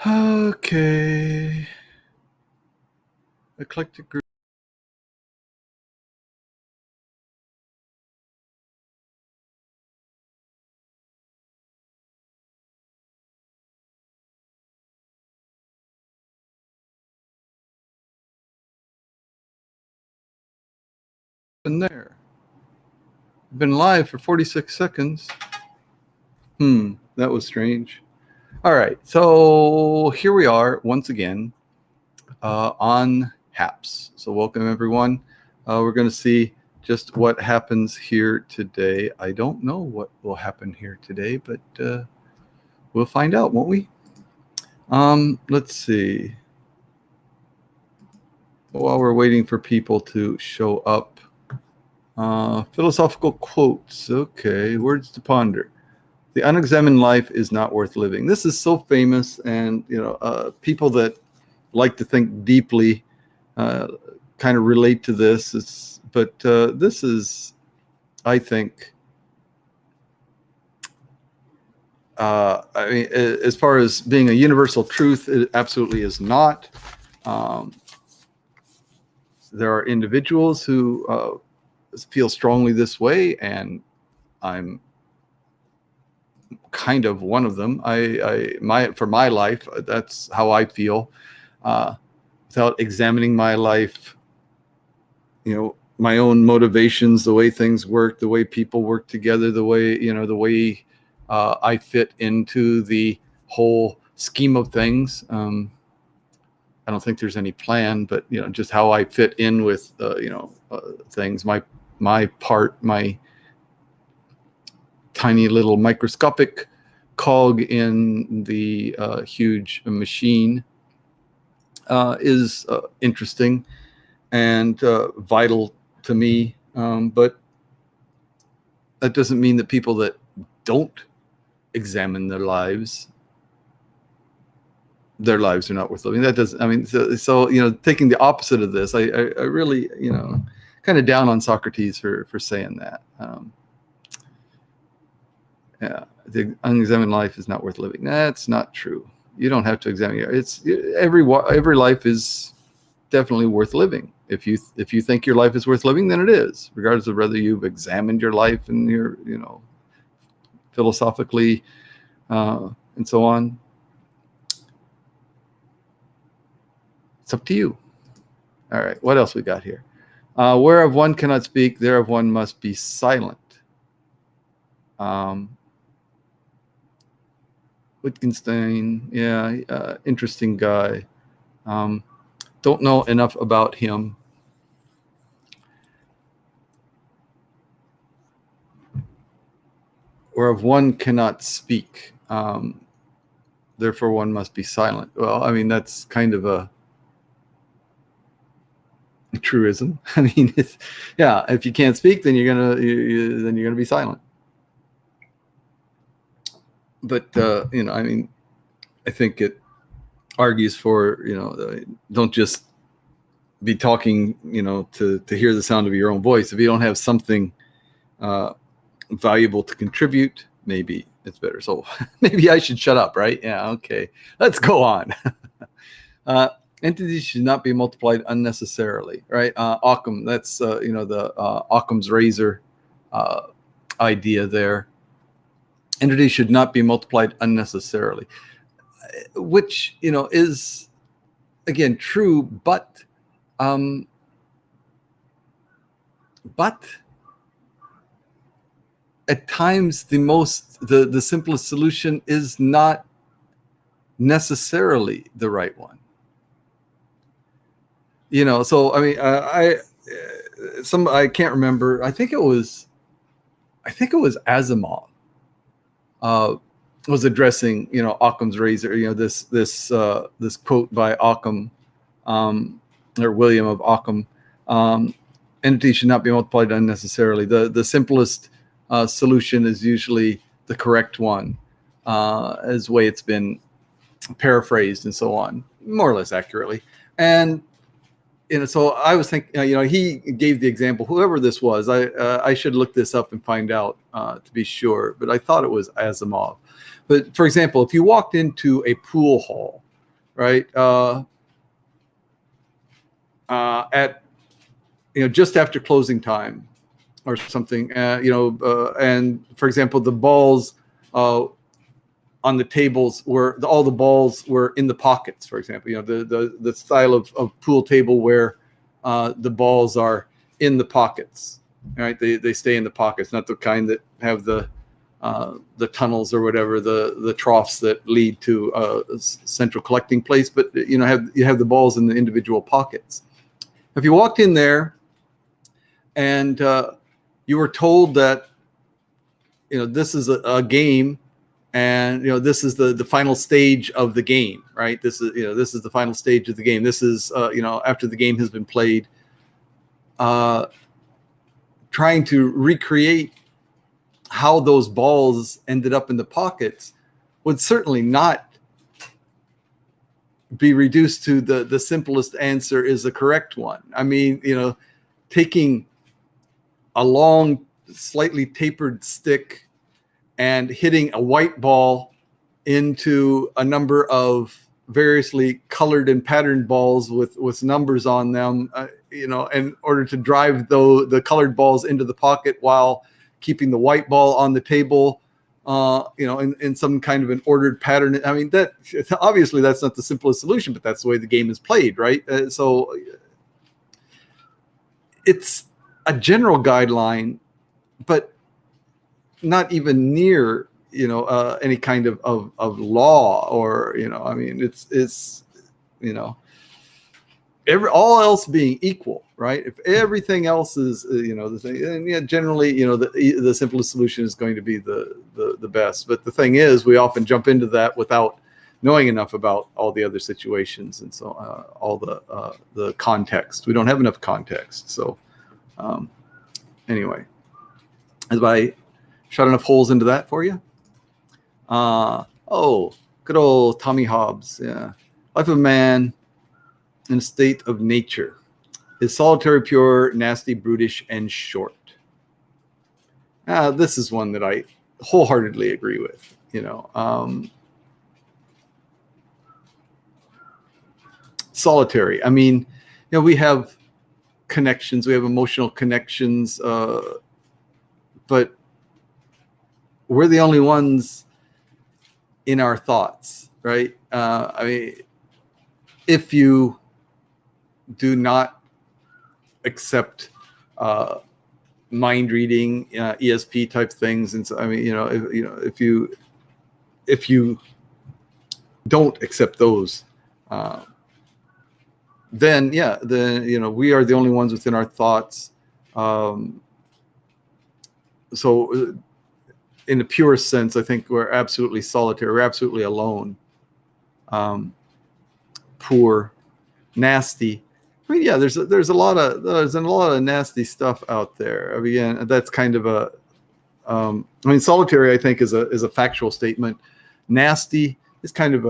Okay. Eclectic group. Been there. Been live for 46 seconds. That was strange. All right, so here we are once again on HAPS. So welcome everyone. We're going to see just what happens here today. I don't know what will happen here today, but we'll find out, won't we? Let's see. While we're waiting for people to show up, philosophical quotes. Okay, words to ponder. The unexamined life is not worth living. This is so famous, and people that like to think deeply kind of relate to this. But this is, I think, I mean, as far as being a universal truth, it absolutely is not. There are individuals who feel strongly this way, and I'm kind of one of them. For my life, that's how I feel. Without examining my life, my own motivations, the way things work, the way people work together, the way I fit into the whole scheme of things. I don't think there's any plan, but just how I fit in with things. My part, my tiny little microscopic cog in the huge machine is interesting and vital to me. But that doesn't mean that people that don't examine their lives are not worth living. That doesn't, I mean, so taking the opposite of this, I really, kind of down on Socrates for saying that. Yeah, the unexamined life is not worth living. That's not true. You don't have to examine it. It's every life is definitely worth living. If you think your life is worth living, then it is, regardless of whether you've examined your life and you're philosophically and so on. It's up to you. All right, what else we got here? Whereof one cannot speak, thereof one must be silent. Wittgenstein, yeah, interesting guy. Don't know enough about him. Whereof one cannot speak, therefore one must be silent. Well, I mean, that's kind of a truism. I mean, if you can't speak, then you're gonna be silent. But I mean, I think it argues for don't just be talking to hear the sound of your own voice. If you don't have something valuable to contribute, maybe it's better. So maybe I should shut up, right? Yeah, okay, let's go on. Entities should not be multiplied unnecessarily, right? Occam, that's the Occam's razor idea there. Entities should not be multiplied unnecessarily, which is again true, but at times the simplest solution is not necessarily the right one. So I mean, I can't remember. I think it was Asimov was addressing Occam's razor. This quote by Occam, or William of Occam. Entities should not be multiplied unnecessarily. The simplest solution is usually the correct one, as the way it's been paraphrased and so on, more or less accurately. And so I was thinking, he gave the example. Whoever this was, I should look this up and find out to be sure. But I thought it was Asimov. But for example, if you walked into a pool hall right? At just after closing time or something, and for example, the balls on the tables were all the balls were in the pockets. For example, the style of pool table where the balls are in the pockets, right? They stay in the pockets, not the kind that have the tunnels or whatever, the troughs that lead to a central collecting place, but you have the balls in the individual pockets. If you walked in there and you were told that this is a game, and this is the final stage of the game, right? This is the final stage of the game. This is after the game has been played, trying to recreate how those balls ended up in the pockets would certainly not be reduced to the simplest answer is the correct one. I mean, taking a long, slightly tapered stick and hitting a white ball into a number of variously colored and patterned balls with numbers on them, in order to drive the colored balls into the pocket while keeping the white ball on the table, in some kind of an ordered pattern. I mean, that obviously that's not the simplest solution, but that's the way the game is played, right? So it's a general guideline, but not even near any kind of law, or I mean, it's all else being equal, right? If everything else is the thing, and generally the simplest solution is going to be the best. But the thing is, we often jump into that without knowing enough about all the other situations, and so all the context. We don't have enough context. So anyway, have I shot enough holes into that for you? Good old Tommy Hobbes. Yeah. Life of man in a state of nature is solitary, pure, nasty, brutish, and short. This is one that I wholeheartedly agree with. Solitary. I mean, we have connections, we have emotional connections, but we're the only ones in our thoughts, right? I mean, if you do not accept mind reading, ESP type things, and so I mean, if you don't accept those, then we are the only ones within our thoughts. So in the purest sense, I think we're absolutely solitary. We're absolutely alone. Poor, nasty. I mean, yeah, there's a lot of nasty stuff out there. I mean, that's kind of a. I mean, solitary, I think, is a factual statement. Nasty is kind of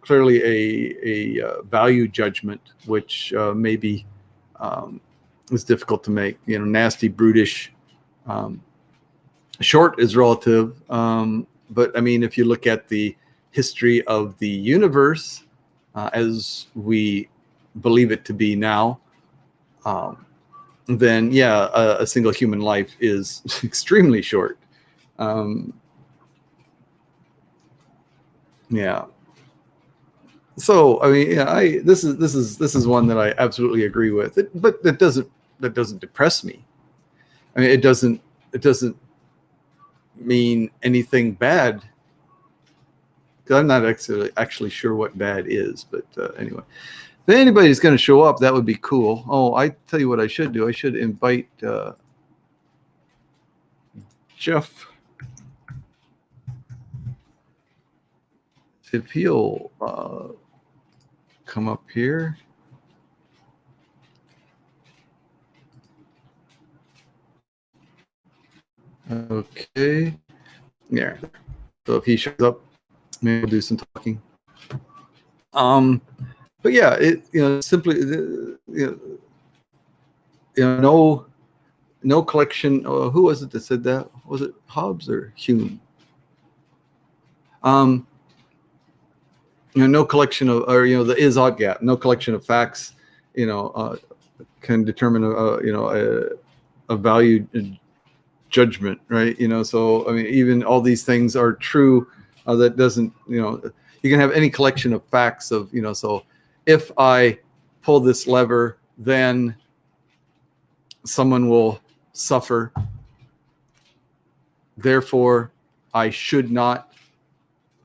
clearly a value judgment, which maybe is difficult to make. Nasty, brutish. Short is relative, but I mean, if you look at the history of the universe as we believe it to be now, then a single human life is extremely short. Yeah. So I mean, this is one that I absolutely agree with. But that doesn't depress me. I mean, it doesn't mean anything bad, because I'm not actually sure what bad is. But anyway, if anybody's going to show up, that would be cool. Oh, I tell you what I should do. I should invite Jeff, if he'll come up here. Okay. Yeah. So if he shows up, maybe we'll do some talking. But yeah, simply, no collection. Who was it that said that? Was it Hobbes or Hume? no collection of, or the is-ought gap, no collection of facts, can determine a value judgment, right? So I mean, even all these things are true. That doesn't, you can have any collection of facts of, so if I pull this lever, then someone will suffer. Therefore, I should not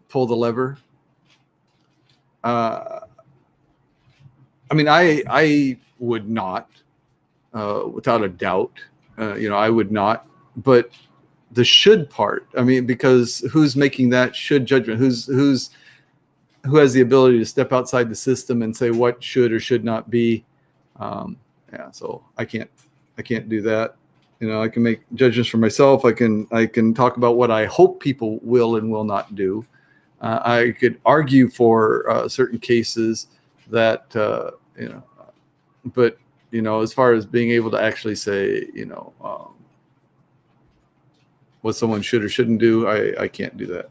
pull the lever. I mean, I would not, without a doubt. I would not. But the should part, I mean, because who's making that should judgment? Who has the ability to step outside the system and say what should or should not be? So I can't do that. I can make judgments for myself. I can talk about what I hope people will and will not do. I could argue for certain cases that but as far as being able to actually say what someone should or shouldn't do, I can't do that.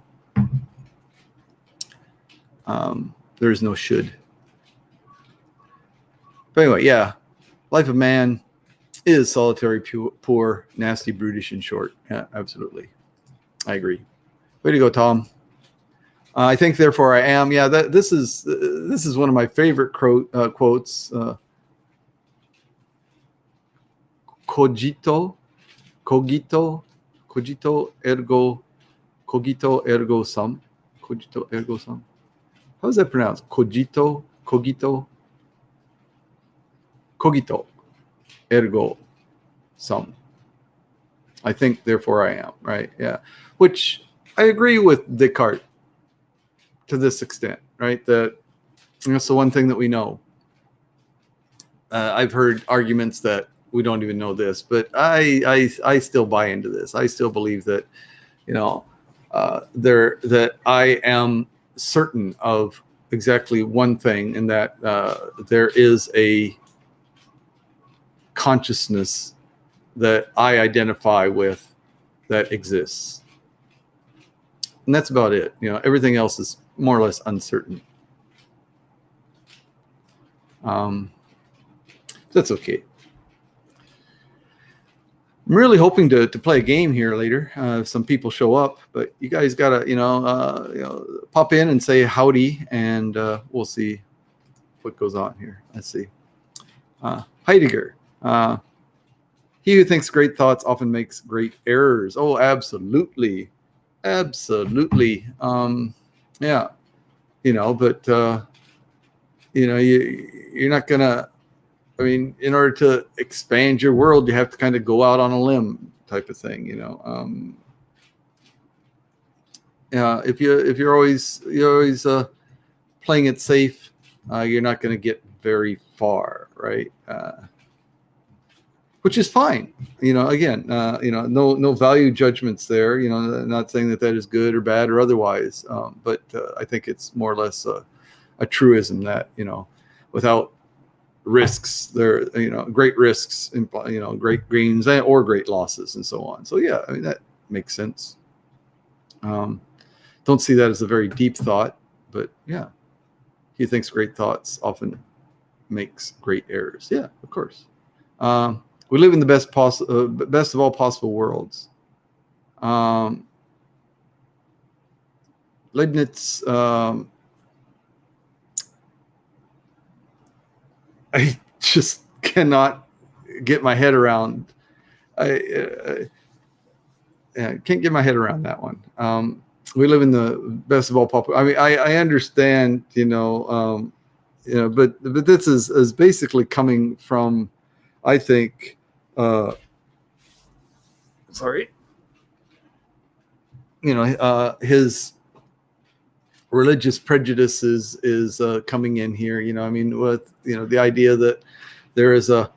There is no should. But anyway, yeah, life of man is solitary, poor, nasty, brutish, in short. Yeah, absolutely. I agree. Way to go, Tom. I think, therefore, I am. Yeah, this is one of my favorite quotes. Cogito ergo sum. Cogito ergo sum. How is that pronounced? Cogito ergo sum. I think, therefore, I am. Right? Yeah. Which I agree with Descartes to this extent, right? That that's the one thing that we know. I've heard arguments that we don't even know this, but I still buy into this. I still believe that that I am certain of exactly one thing, and that there is a consciousness that I identify with that exists, and that's about it. Everything else is more or less uncertain. That's okay. I'm really hoping to play a game here later. If some people show up, but you guys gotta pop in and say howdy, and we'll see what goes on here. Let's see. Heidegger. He who thinks great thoughts often makes great errors. Oh, absolutely. Yeah. But you're not gonna. I mean, in order to expand your world, you have to kind of go out on a limb, type of thing. If you're always playing it safe, you're not going to get very far, right? Which is fine. Again, no value judgments there. Not saying that is good or bad or otherwise, but I think it's more or less a truism that without risks, there great risks imply great gains or great losses, and so on. So yeah, I mean, that makes sense. Don't see that as a very deep thought, but yeah, he thinks great thoughts often makes great errors. Yeah, of course. We live in the best of all possible worlds. Leibniz. I just cannot get my head around. I can't get my head around that one. We live in the best of all possible. I mean, I understand, but this is basically coming from, I think, his religious prejudices is coming in here. I mean, with the idea that there is a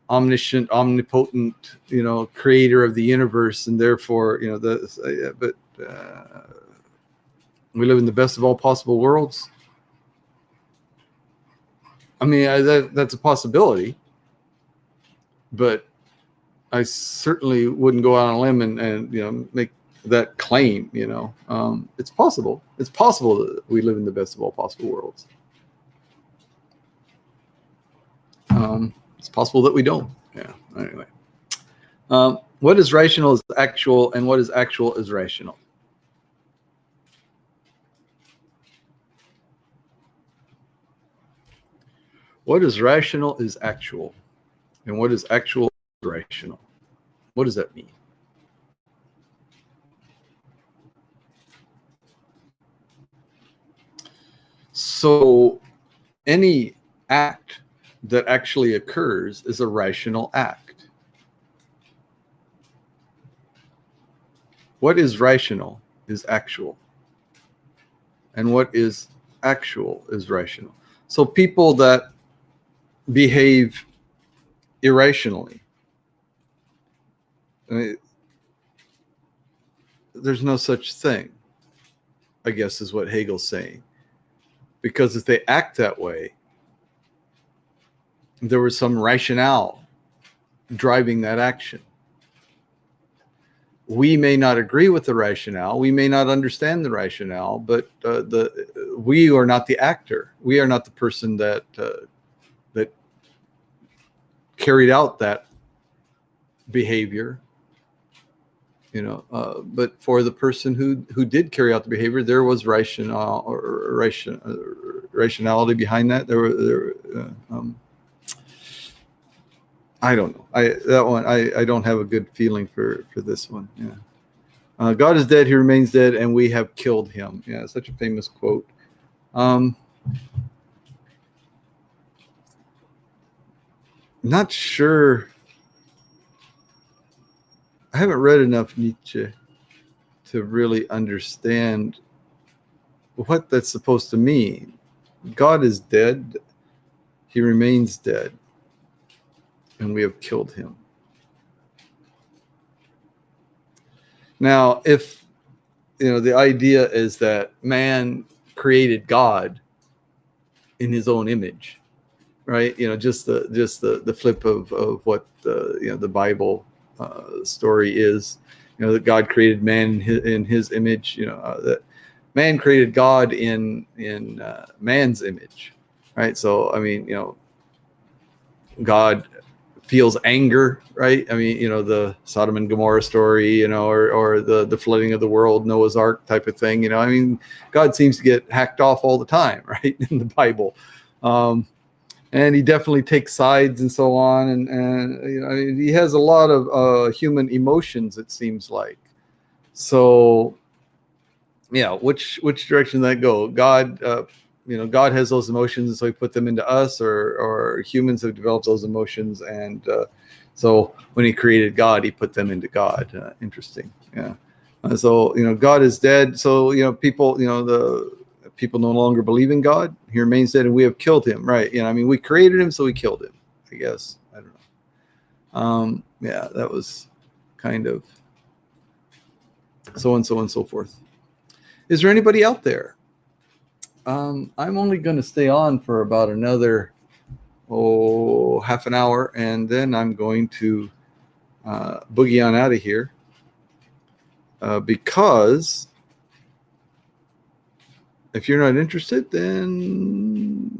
omniscient, omnipotent, creator of the universe, and therefore, but we live in the best of all possible worlds. I mean, that's a possibility, but I certainly wouldn't go out on a limb and make that claim. It's possible. It's possible that we live in the best of all possible worlds. It's possible that we don't. Yeah. Anyway, what is rational is actual, and what is actual is rational. What is rational is actual, and what is actual is rational. What does that mean? So any act that actually occurs is a rational act. What is rational is actual, and what is actual is rational. So people that behave irrationally, I mean, there's no such thing, I guess, is what Hegel's saying. Because if they act that way, there was some rationale driving that action. We may not agree with the rationale, we may not understand the rationale, but we are not the actor. We are not the person that that carried out that behavior. But for the person who did carry out the behavior, there was rationality behind that. I don't know. I don't have a good feeling for this one. Yeah. God is dead, he remains dead, and we have killed him. Yeah, such a famous quote. Not sure. I haven't read enough Nietzsche to really understand what that's supposed to mean. God is dead, he remains dead, and we have killed him. Now, if the idea is that man created God in his own image, right? Just the flip of what the Bible story is, that God created man in his image, that man created God in man's image, right? So I mean, God feels anger, right? I mean, the Sodom and Gomorrah story, or the flooding of the world, Noah's Ark type of thing. I mean, God seems to get hacked off all the time, right, in the Bible. And he definitely takes sides and so on. And he has a lot of human emotions, it seems like. So, yeah, which direction does that go? God, God has those emotions, and so he put them into us, or humans have developed those emotions. And so when he created God, he put them into God. Interesting. Yeah. So, God is dead. So, people, people no longer believe in God. He remains dead, and we have killed him. Right. I mean, we created him, so we killed him, I guess. I don't know. Yeah, that was kind of so and so and so forth. Is there anybody out there? I'm only going to stay on for about another half an hour, and then I'm going to boogie on out of here because if you're not interested, then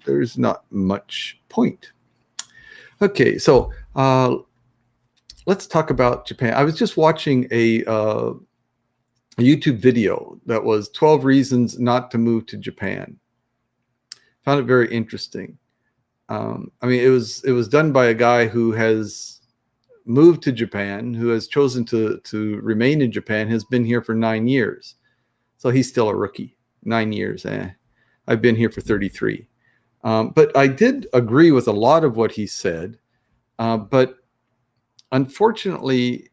there's not much point. Okay, so let's talk about Japan. I was just watching a YouTube video that was 12 reasons not to move to Japan. Found it very interesting. I mean, it was done by a guy who has moved to Japan, who has chosen to remain in Japan, has been here for 9 years. So he's still a rookie. 9 years. I've been here for 33. But I did agree with a lot of what he said. But unfortunately,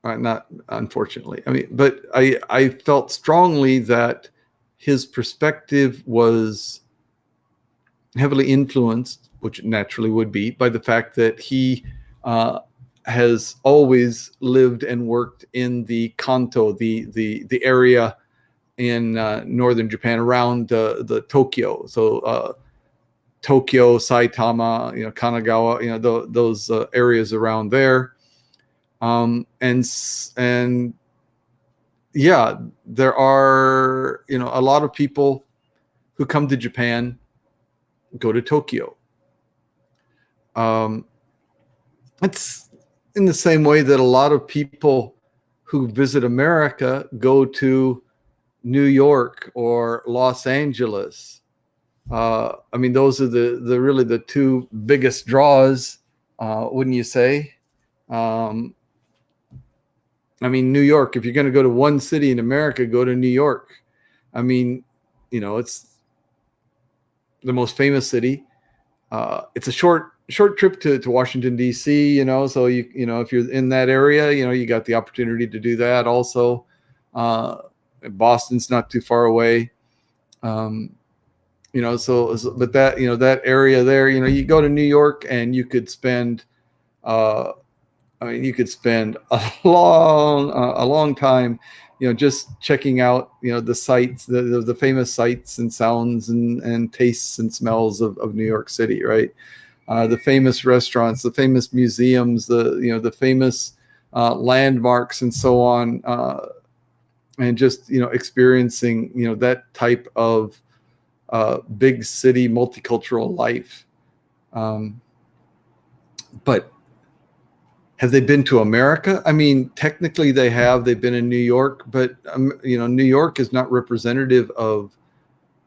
not unfortunately, I mean, but I felt strongly that his perspective was heavily influenced, which naturally would be, by the fact that he has always lived and worked in the Kanto, the area in northern Japan around the Tokyo. So Tokyo, Saitama, Kanagawa, those areas around there. And yeah, there are, a lot of people who come to Japan go to Tokyo. It's in the same way that a lot of people who visit America go to New York or Los Angeles. I mean, those are the really the two biggest draws, wouldn't you say? I mean, New York, if you're going to go to one city in America, go to New York. I mean, it's the most famous city. It's a short trip to Washington, D.C., so if you're in that area, you got the opportunity to do that also. Boston's not too far away. But that area there, you go to New York and you could spend, you could spend a long time, just checking out, the sights, the famous sights and sounds and tastes and smells of New York City, right? The famous restaurants, the famous museums, the famous landmarks and so on, and just, experiencing, that type of big city multicultural life. But have they been to America? I mean, technically they have. They've been in New York, but New York is not representative of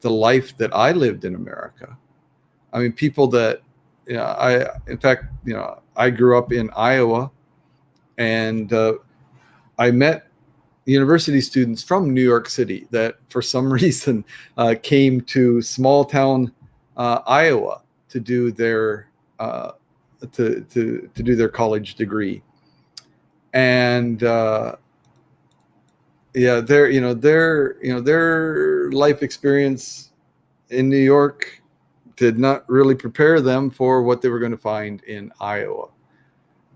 the life that I lived in America. I mean, people that, in fact, I grew up in Iowa, and I met university students from New York City that for some reason came to small town Iowa to do their to do their college degree. And their life experience in New York did not really prepare them for what they were going to find in Iowa.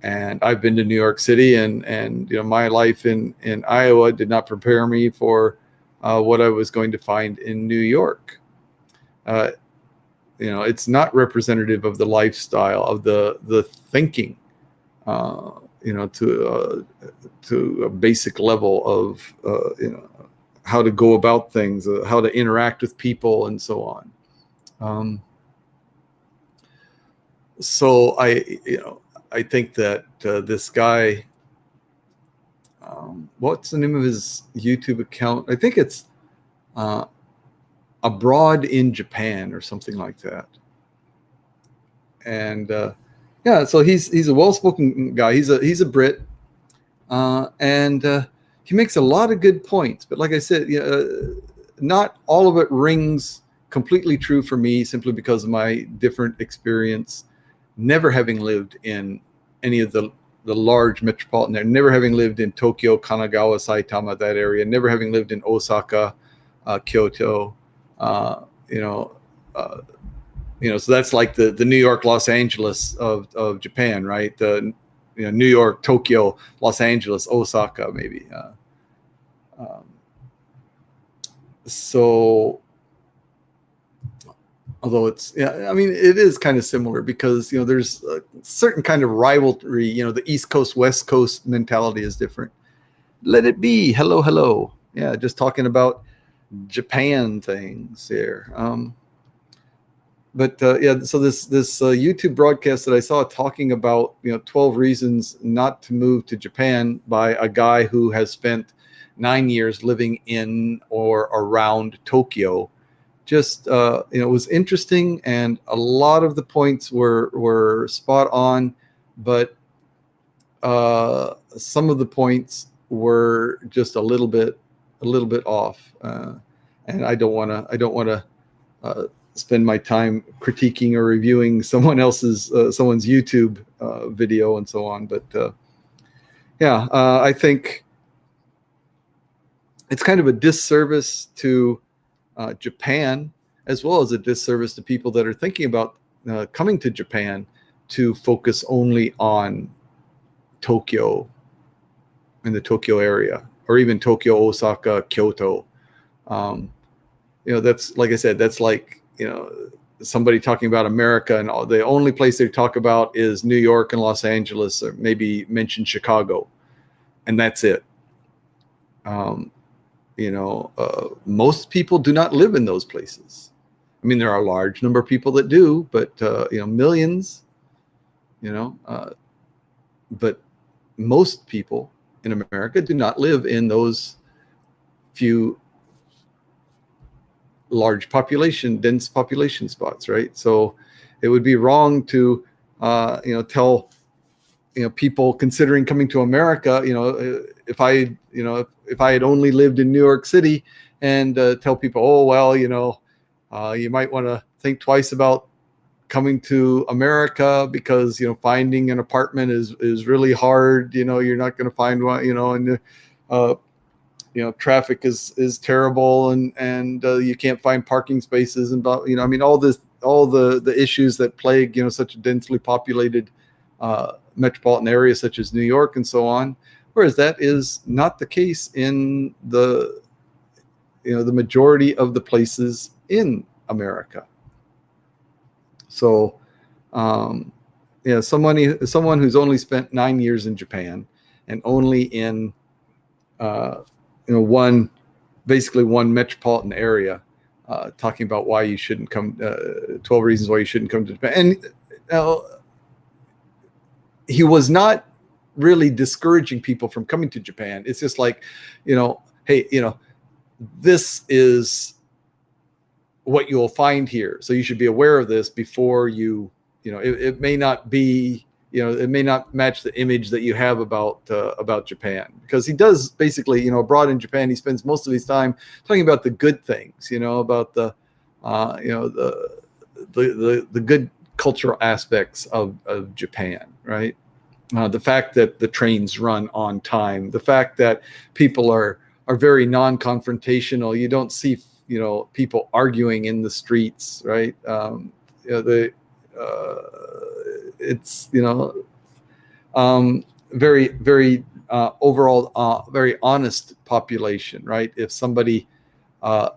And I've been to New York City, and my life in Iowa did not prepare me for what I was going to find in New York. It's not representative of the lifestyle, of the thinking, to a basic level of how to go about things, how to interact with people, and so on. So I think that this guy, what's the name of his YouTube account? I think it's Abroad in Japan or something like that. And so he's a well-spoken guy. He's a Brit, and he makes a lot of good points. But like I said, not all of it rings completely true for me, simply because of my different experience, never having lived in any of the large metropolitan area, never having lived in Tokyo, Kanagawa, Saitama, that area, never having lived in Osaka, Kyoto, so that's like the New York, Los Angeles of Japan, right? The New York, Tokyo, Los Angeles, Osaka, maybe. So although it is kind of similar, because there's a certain kind of rivalry. The East Coast West Coast mentality is different. Let it be. Hello. Yeah, just talking about Japan things here. So this YouTube broadcast that I saw talking about 12 reasons not to move to Japan by a guy who has spent 9 years living in or around Tokyo. Just it was interesting, and a lot of the points were spot on, but some of the points were just a little bit off, and I don't want to spend my time critiquing or reviewing someone's YouTube video and so on. But I think it's kind of a disservice to Japan, as well as a disservice to people that are thinking about coming to Japan, to focus only on Tokyo and the Tokyo area, or even Tokyo, Osaka, Kyoto. That's, like I said, that's like somebody talking about America, and the only place they talk about is New York and Los Angeles, or maybe mention Chicago, and that's it. Most people do not live in those places. I mean, there are a large number of people that do, but millions, but most people in America do not live in those few large dense population spots, right? So it would be wrong to tell people considering coming to America, if I had only lived in New York City, and tell people, oh well, you might want to think twice about coming to America, because finding an apartment is really hard. You're not going to find one, and traffic is terrible, and you can't find parking spaces, and all the issues that plague such a densely populated metropolitan area such as New York and so on. Whereas that is not the case in the majority of the places in America. So someone who's only spent 9 years in Japan, and only in one metropolitan area, talking about why you shouldn't come, 12 reasons why you shouldn't come to Japan. And he was not really discouraging people from coming to Japan. It's just like, hey, this is what you'll find here, so you should be aware of this before it may not be, it may not match the image that you have about Japan, because he does basically, abroad in Japan, he spends most of his time talking about the good things, about the good cultural aspects of Japan, right? The fact that the trains run on time, the fact that people are very non-confrontational. You don't see people arguing in the streets, right? It's very, very overall very honest population, right? If somebody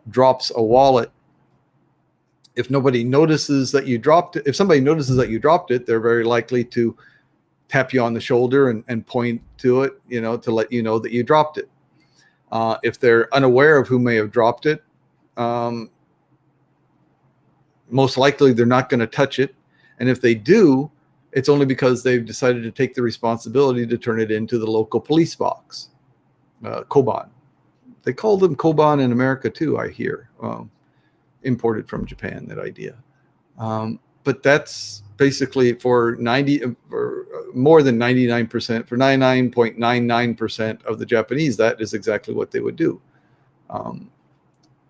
drops a wallet, if nobody notices that you dropped it, if somebody notices that you dropped it, they're very likely to tap you on the shoulder and point to it, to let you know that you dropped it. If they're unaware of who may have dropped it, most likely they're not going to touch it. And if they do, it's only because they've decided to take the responsibility to turn it into the local police box, Koban. They call them Koban in America too, I hear. Imported from Japan, that idea. But that's basically for more than 99%, for 99.99% of the Japanese, that is exactly what they would do.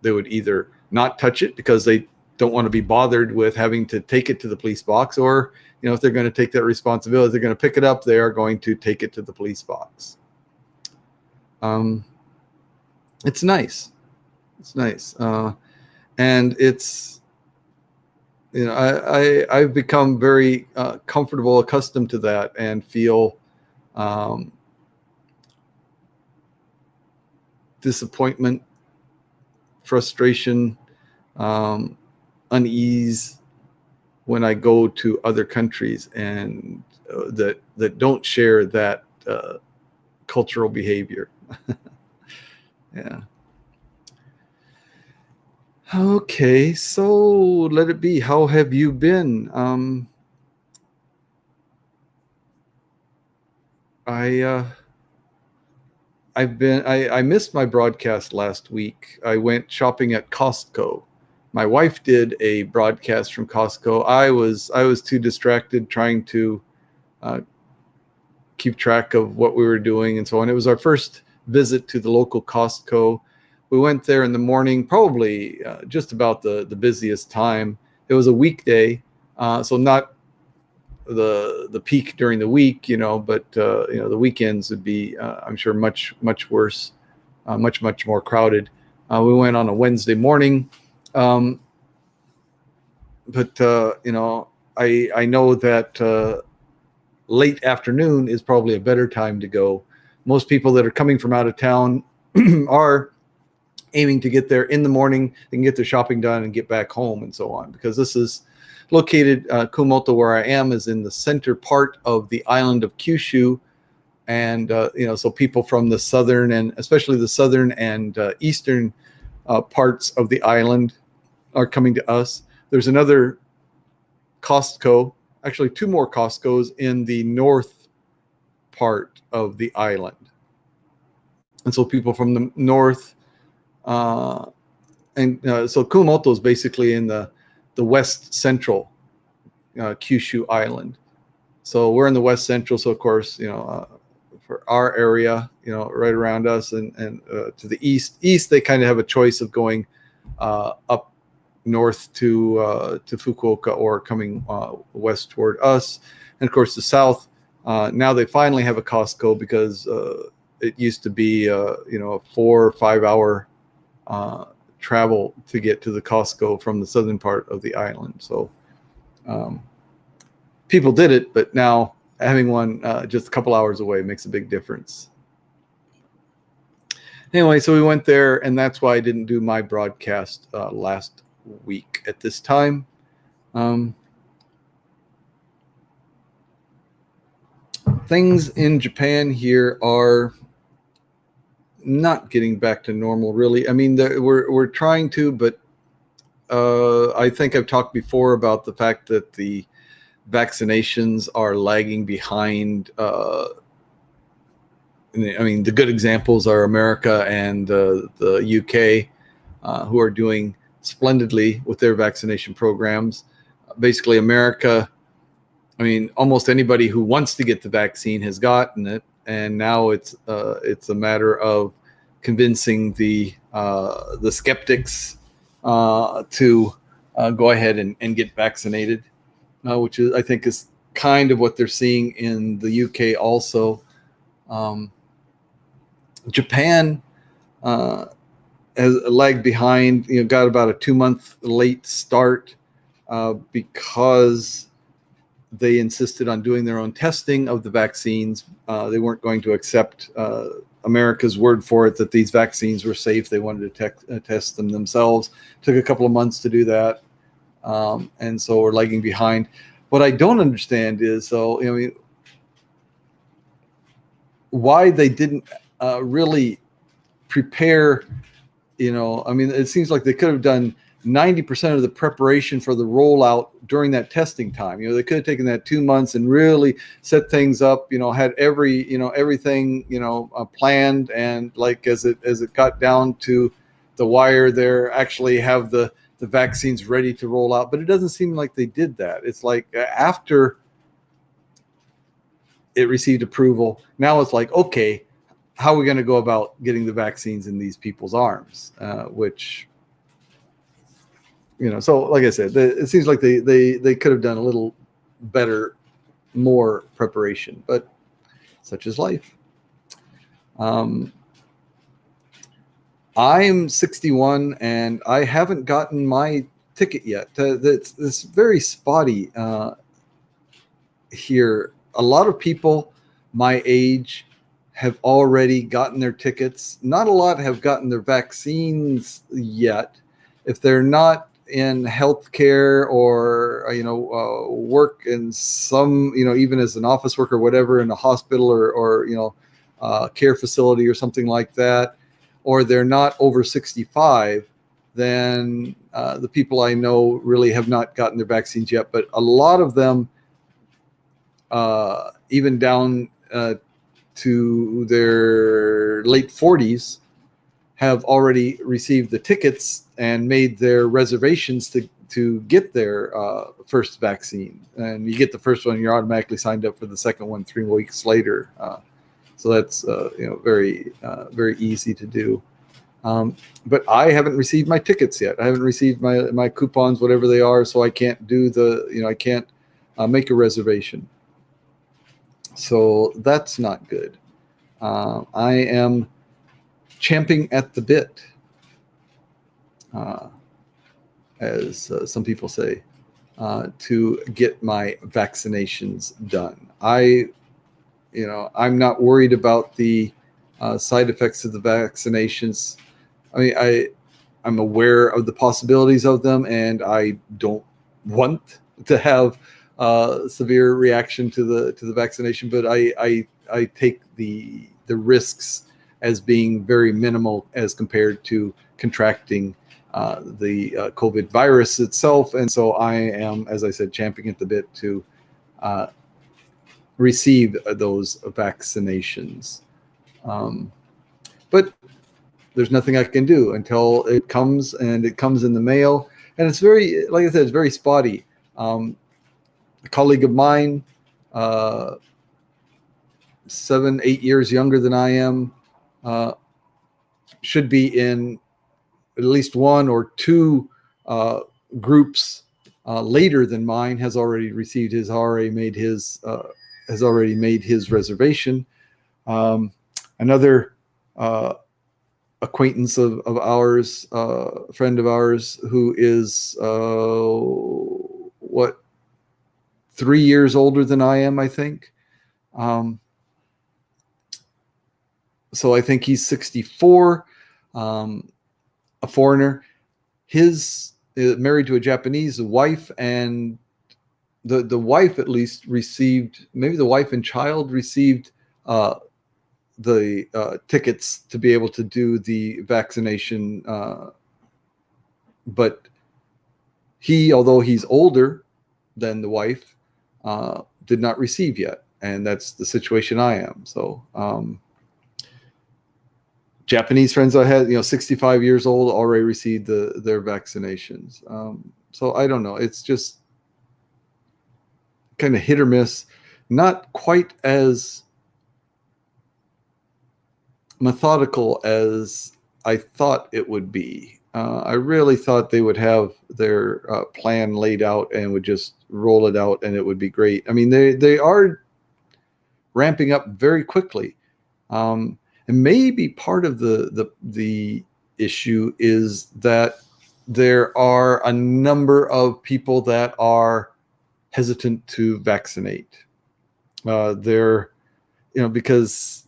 They would either not touch it because they don't want to be bothered with having to take it to the police box, or if they're going to take that responsibility, they're going to pick it up, they are going to take it to the police box. It's nice. And it's, I've become very comfortable, accustomed to that, and feel disappointment, frustration, unease when I go to other countries and that don't share that cultural behavior. Yeah. Okay, so let it be. How have you been? I missed my broadcast last week. I went shopping at Costco. My wife did a broadcast from Costco. I was too distracted trying to keep track of what we were doing and so on. It was our first visit to the local Costco. We went there in the morning, probably just about the busiest time. It was a weekday, so not the peak during the week, but the weekends would be, I'm sure, much worse, much more crowded. We went on a Wednesday morning, but I know that late afternoon is probably a better time to go. Most people that are coming from out of town are aiming to get there in the morning. They can get their shopping done and get back home and so on, because this is located, Kumamoto, where I am, is in the center part of the island of Kyushu. And, so people from the southern, and especially the southern and eastern parts of the island are coming to us. There's another Costco, actually two more Costcos in the north part of the island. And so people from the north, so Kumamoto is basically in the west central Kyushu island. So we're in the west central. So of course, for our area, right around us, and to the east, they kind of have a choice of going up north to Fukuoka, or coming west toward us. And of course, the south, now they finally have a Costco, because it used to be a 4 or 5 hour travel to get to the Costco from the southern part of the island. So people did it, but now having one just a couple hours away makes a big difference. Anyway, so we went there, and that's why I didn't do my broadcast last week at this time. Things in Japan here are not getting back to normal, really. I mean, we're trying to, but I think I've talked before about the fact that the vaccinations are lagging behind. I mean, the good examples are America and the UK, who are doing splendidly with their vaccination programs. Basically, America, I mean, almost anybody who wants to get the vaccine has gotten it, and now it's a matter of convincing the skeptics to go ahead and get vaccinated, which I think is kind of what they're seeing in the UK also. Japan has lagged behind, got about a 2-month late start because they insisted on doing their own testing of the vaccines. They weren't going to accept America's word for it that these vaccines were safe. They wanted to test them themselves. Took a couple of months to do that. And so we're lagging behind. What I don't understand is, why they didn't really prepare. It seems like they could have done 90% of the preparation for the rollout during that testing time. They could have taken that 2 months and really set things up, had everything, planned, and like as it got down to the wire there, actually have the vaccines ready to roll out. But it doesn't seem like they did that. It's like after it received approval, now it's like, okay, how are we going to go about getting the vaccines in these people's arms? Which, so like I said, it seems like they could have done a little better, more preparation, but such is life. I'm 61 and I haven't gotten my ticket yet. It's very spotty here. A lot of people my age have already gotten their tickets. Not a lot have gotten their vaccines yet. If they're not in healthcare or work in some, even as an office worker, whatever, in a hospital or care facility or something like that, or they're not over 65, then the people I know really have not gotten their vaccines yet. But a lot of them, even down to their late 40s, have already received the tickets and made their reservations to get their first vaccine. And you get the first one, you're automatically signed up for the second one 3 weeks later. So that's very very easy to do. But I haven't received my tickets yet. I haven't received my coupons, whatever they are, so I can't do I can't make a reservation. So that's not good. I am champing at the bit, as some people say, to get my vaccinations done. I'm not worried about the side effects of the vaccinations. I mean, I'm aware of the possibilities of them, and I don't want to have severe reaction to the vaccination. But I take the risks as being very minimal as compared to contracting the COVID virus itself. And so I am, as I said, champing at the bit to uh, receive those vaccinations. Um, but there's nothing I can do until it comes, and it comes in the mail. And it's very, like I said, it's very spotty. A colleague of mine, uh, 7, 8 years younger than I am, uh, should be in at least one or two groups later than mine. Has already received his, already made his, has already made his reservation. Another acquaintance of ours, friend of ours, who is what, 3 years older than I am, I think. So I think he's 64, a foreigner. His married to a Japanese wife, and the wife at least received, maybe the wife and child received the tickets to be able to do the vaccination. But he, although he's older than the wife, did not receive yet. And that's the situation I am. So Japanese friends I had, 65 years old, already received their vaccinations. So I don't know. It's just kind of hit or miss. Not quite as methodical as I thought it would be. I really thought they would have their plan laid out and would just roll it out, and it would be great. I mean, they are ramping up very quickly, and maybe part of the issue is that there are a number of people that are hesitant to vaccinate. They're, because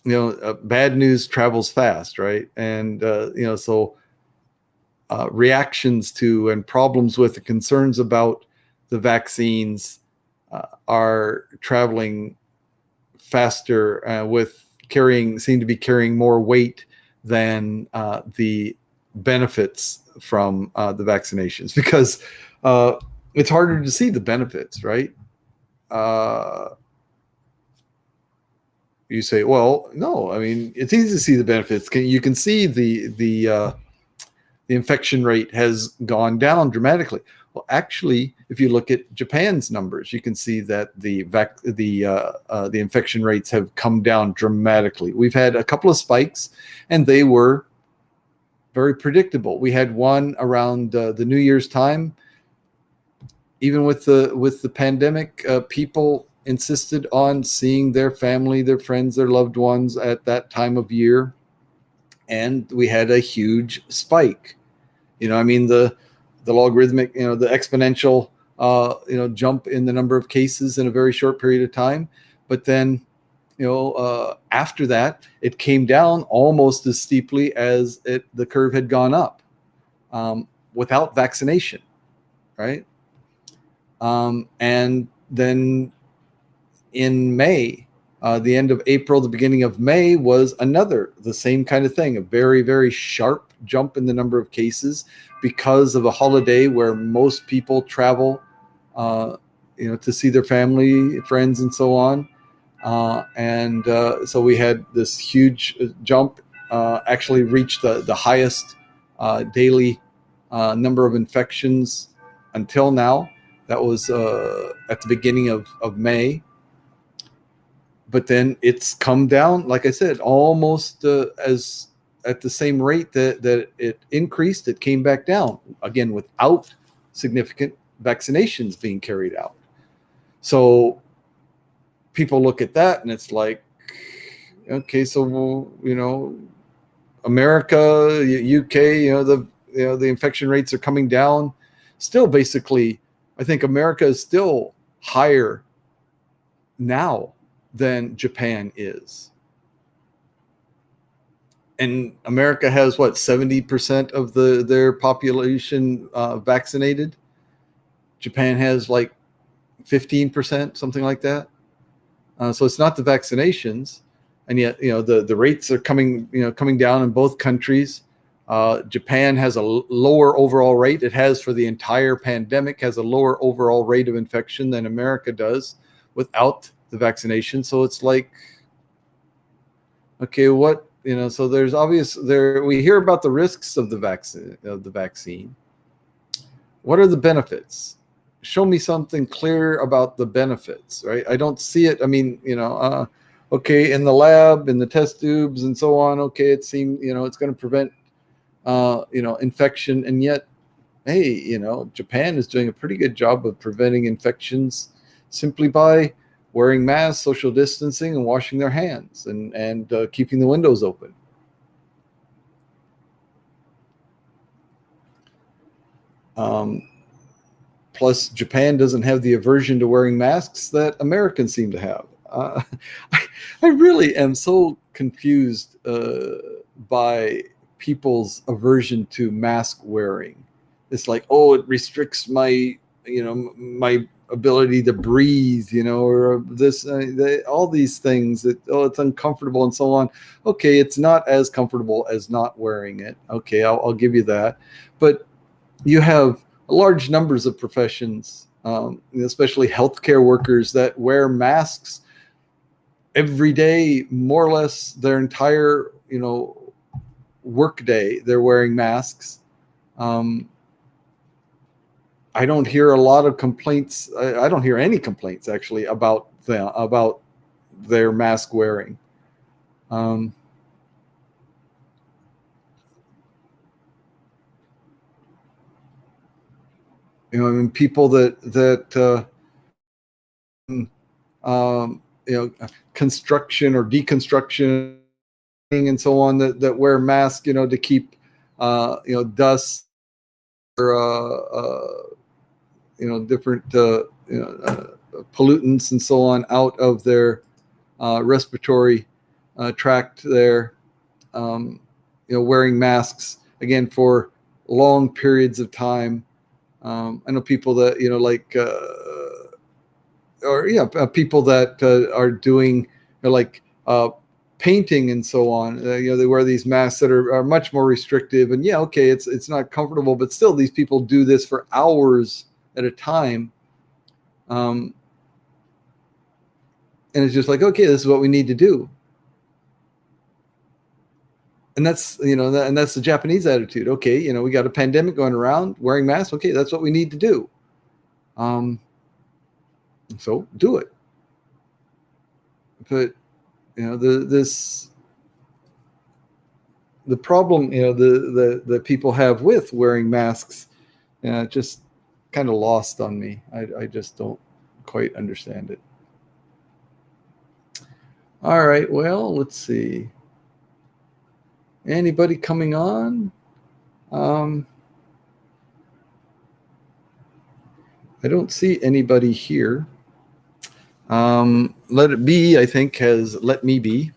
bad news travels fast, right? And so reactions to and problems with the concerns about the vaccines are traveling faster, with seem to be carrying more weight than the benefits from the vaccinations, because it's harder to see the benefits, right? You say, well, no, I mean, it's easy to see the benefits. You can see the infection rate has gone down dramatically. Well, actually, if you look at Japan's numbers, you can see that the infection rates have come down dramatically. We've had a couple of spikes, and they were very predictable. We had one around the New Year's time. Even with the pandemic, people insisted on seeing their family, their friends, their loved ones at that time of year, and we had a huge spike. I mean, the logarithmic, the exponential, jump in the number of cases in a very short period of time. But then, after that, it came down almost as steeply as the curve had gone up, without vaccination, right? And then in May, the end of April, the beginning of May, was the same kind of thing, a very, very sharp jump in the number of cases because of a holiday where most people travel, to see their family, friends, and so on. So we had this huge jump, actually reached the highest daily number of infections until now. That was at the beginning of May. But then it's come down, like I said, almost as at the same rate that it increased. It came back down again without significant vaccinations being carried out. So people look at that and it's like, okay, so America, UK, the infection rates are coming down. Still, basically, I think America is still higher now than Japan is. and America has what, 70% of their population vaccinated. Japan has like 15%, something like that. So it's not the vaccinations, and yet the rates are coming down in both countries. Japan has a lower overall rate. It has for the entire pandemic, has a lower overall rate of infection than America does without the vaccination. So it's like, okay, what, so there's we hear about the risks of the vaccine. What are the benefits? Show me something clear about the benefits, right? I don't see it. I mean, okay, in the lab, in the test tubes and so on, okay, it seems, it's going to prevent, infection. And yet, hey, Japan is doing a pretty good job of preventing infections simply by wearing masks, social distancing, and washing their hands, and keeping the windows open. Plus, Japan doesn't have the aversion to wearing masks that Americans seem to have. I really am so confused by people's aversion to mask wearing. It's like, oh, it restricts my ability to breathe, or this, all these things that, oh, it's uncomfortable and so on. Okay, it's not as comfortable as not wearing it. Okay, I'll give you that. But you have large numbers of professions, especially healthcare workers, that wear masks every day, more or less their entire, work day. They're wearing masks. I don't hear a lot of complaints. I don't hear any complaints actually about their mask wearing. I mean, people that construction or deconstruction and so on, that wear masks, to keep dust or different pollutants and so on out of their respiratory tract there. Wearing masks again for long periods of time. I know people that people that are doing like painting and so on. They wear these masks that are much more restrictive, and okay, it's not comfortable, but still, these people do this for hours at a time. And it's just like, okay, this is what we need to do. And that's, and that's the Japanese attitude. Okay, we got a pandemic going around, wearing masks. Okay, that's what we need to do. So do it. But the problem, the people have with wearing masks, just kind of lost on me. I just don't quite understand it. All right, well, let's see. Anybody coming on? I don't see anybody here. Let It Be, I think, has Let Me Be.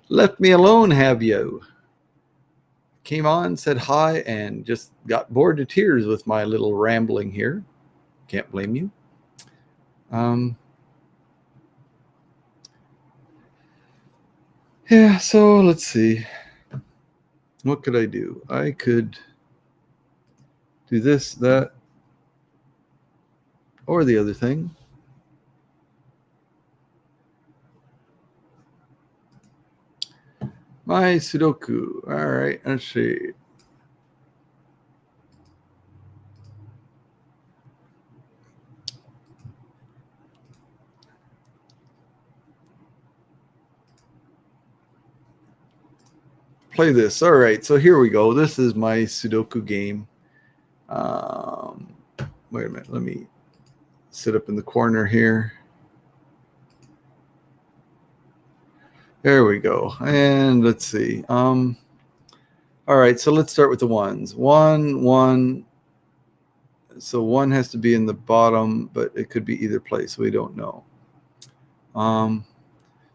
Left me alone, have you? Came on, said hi, and just got bored to tears with my little rambling here. Can't blame you. Yeah, so let's see. What could I do? I could do this, that, or the other thing. My Sudoku. All right, let's see. Play this. All right, so here we go. This is my Sudoku game. Wait a minute. Let me sit up in the corner here. There we go. And let's see. All right, so let's start with the ones. One. So one has to be in the bottom, but it could be either place. We don't know.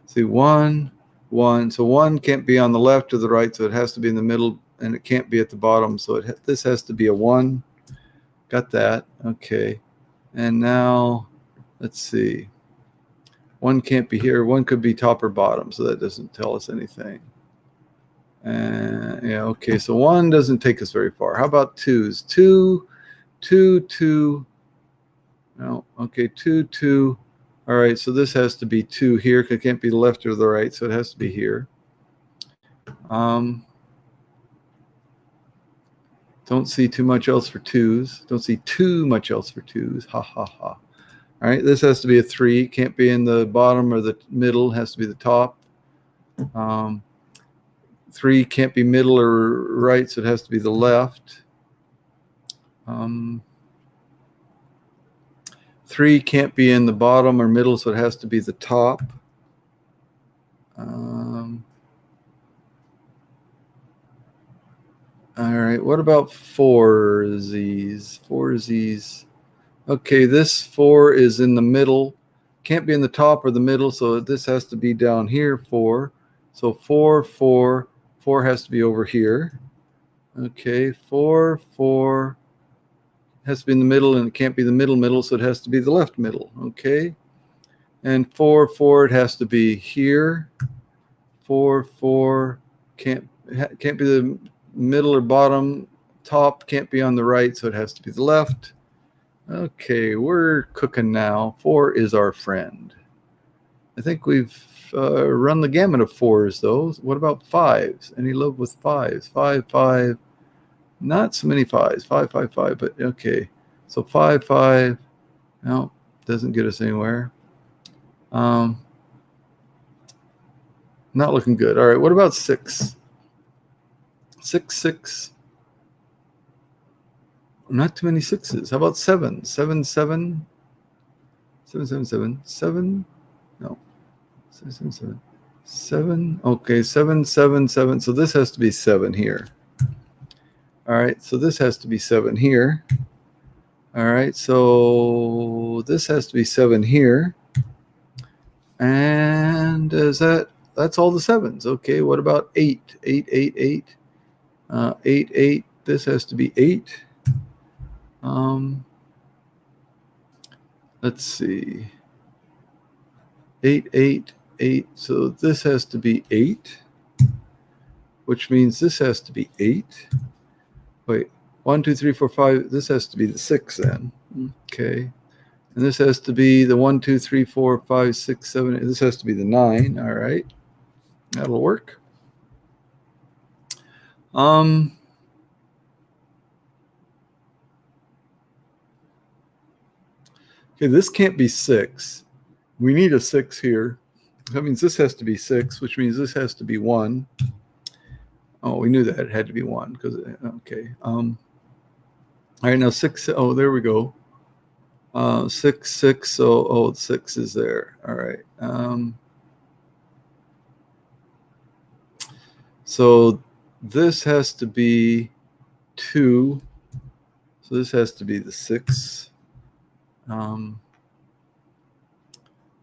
See, 1, 1. So 1 can't be on the left or the right, so it has to be in the middle, and it can't be at the bottom. So this has to be a 1. Got that. Okay. And now, let's see. 1 can't be here. 1 could be top or bottom, so that doesn't tell us anything. Yeah, okay. So 1 doesn't take us very far. How about 2s? 2, 2, 2. No, okay, 2, 2. All right, so this has to be 2 here. It can't be the left or the right, so it has to be here. Don't see too much else for 2s. Don't see too much else for 2s. Ha, ha, ha. All right, this has to be a 3. Can't be in the bottom or the middle. Has to be the top. 3 can't be middle or right, so it has to be the left. 3 can't be in the bottom or middle, so it has to be the top. All right, what about 4Zs? 4Zs. Okay, this 4 is in the middle. Can't be in the top or the middle, so this has to be down here, 4. So 4, 4. 4 has to be over here. Okay, 4, 4. Has to be in the middle, and it can't be the middle, so it has to be the left middle. Okay. And 4, 4, it has to be here. 4, 4. Can't be the middle or bottom. Top can't be on the right, so it has to be the left. Okay, we're cooking now. 4 is our friend. I think we've run the gamut of 4s, though. What about 5s? Any love with 5s? 5, 5. Not so many 5s. 5, 5, 5, but okay. So 5, 5. No, doesn't get us anywhere. Not looking good. All right, what about 6? 6, 6. Not too many 6s. How about 7? 7, 7. 7, 7, 7. 7. No. 7, 7, 7. 7. Okay, 7, 7, 7. So this has to be 7 here. All right, so this has to be 7 here. All right, so this has to be 7 here. And that's all the 7s. Okay, what about 8? 8, 8, 8. 8, 8. This has to be 8. Let's see. 8, 8, 8. So this has to be 8, which means this has to be 8. Wait, 1, 2, 3, 4, 5. This has to be the 6 then. Okay. And this has to be the 1, 2, 3, 4, 5, 6, 7. 8. This has to be the 9. All right. That'll work. Okay, this can't be 6. We need a 6 here. That means this has to be 6, which means this has to be 1. Oh, we knew that it had to be 1 because okay. All right, now 6. Oh, there we go. 6, 6. So 6 is there. All right. So this has to be 2. So this has to be the 6.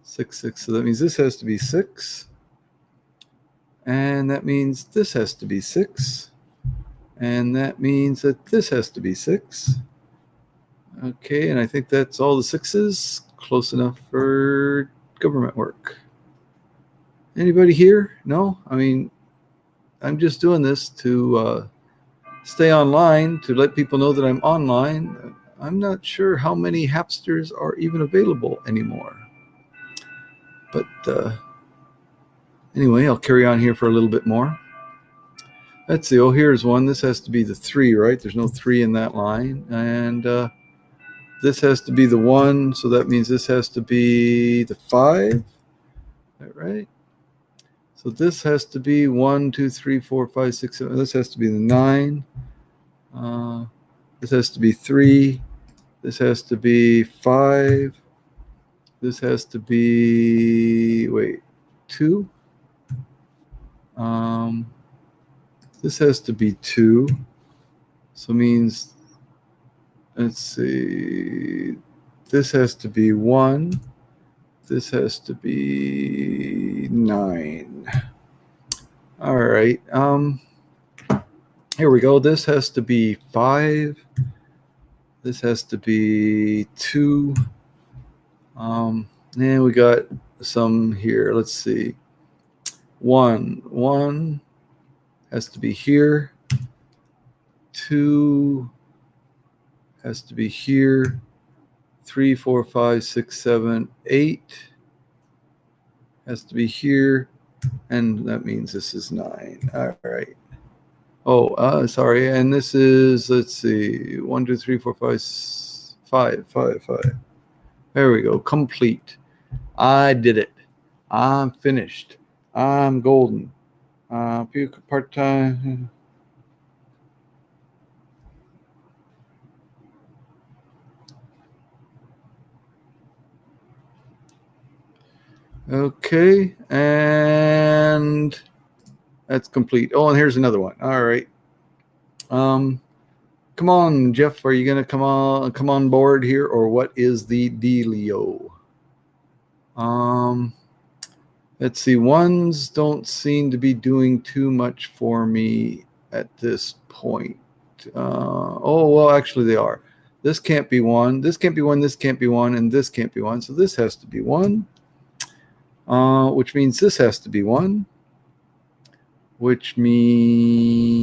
6, 6. So that means this has to be 6. And that means this has to be 6. And that means that this has to be 6. Okay, and I think that's all the 6s. Close enough for government work. Anybody here? No? I mean, I'm just doing this to stay online, to let people know that I'm online. I'm not sure how many Hapsters are even available anymore. But anyway, I'll carry on here for a little bit more. Let's see. Oh, here's one. This has to be the 3, right? There's no 3 in that line. And this has to be the 1. So that means this has to be the 5. Is that right? So this has to be 1, 2, 3, 4, 5, 6, 7. This has to be the 9. This has to be 3. This has to be 5. This has to be, 2. This has to be 2. So means, let's see, this has to be 1. This has to be 9. All right. Here we go. This has to be 5. This has to be 2. And we got some here. Let's see. 1. 1 has to be here. 2 has to be here. 3, 4, 5, 6, 7, 8 has to be here. And that means this is 9. All right. Oh, sorry. And this is, let's see, 1, 2, 3, 4, 5, 5, 5, 5. There we go. Complete. I did it. I'm finished. I'm golden. Part-time. Okay. And that's complete. Oh, and here's another one. All right. Come on, Jeff. Are you gonna come on board here, or what is the dealio? Let's see. Ones don't seem to be doing too much for me at this point. Oh well, actually they are. This can't be 1. This can't be 1. This can't be 1, and this can't be 1. So this has to be 1. Which means this has to be 1. Which means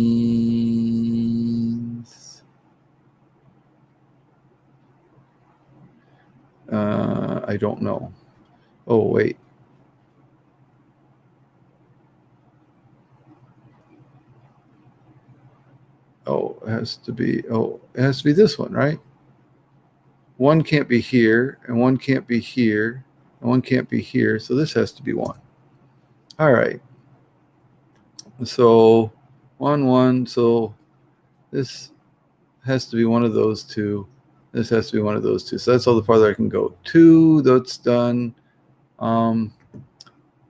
I don't know. Oh, wait. Oh, it has to be this one, right? 1 can't be here, and 1 can't be here, and 1 can't be here. So this has to be 1. All right. So 1, 1. So this has to be one of those two. This has to be one of those two. So that's all the farther I can go. 2, that's done.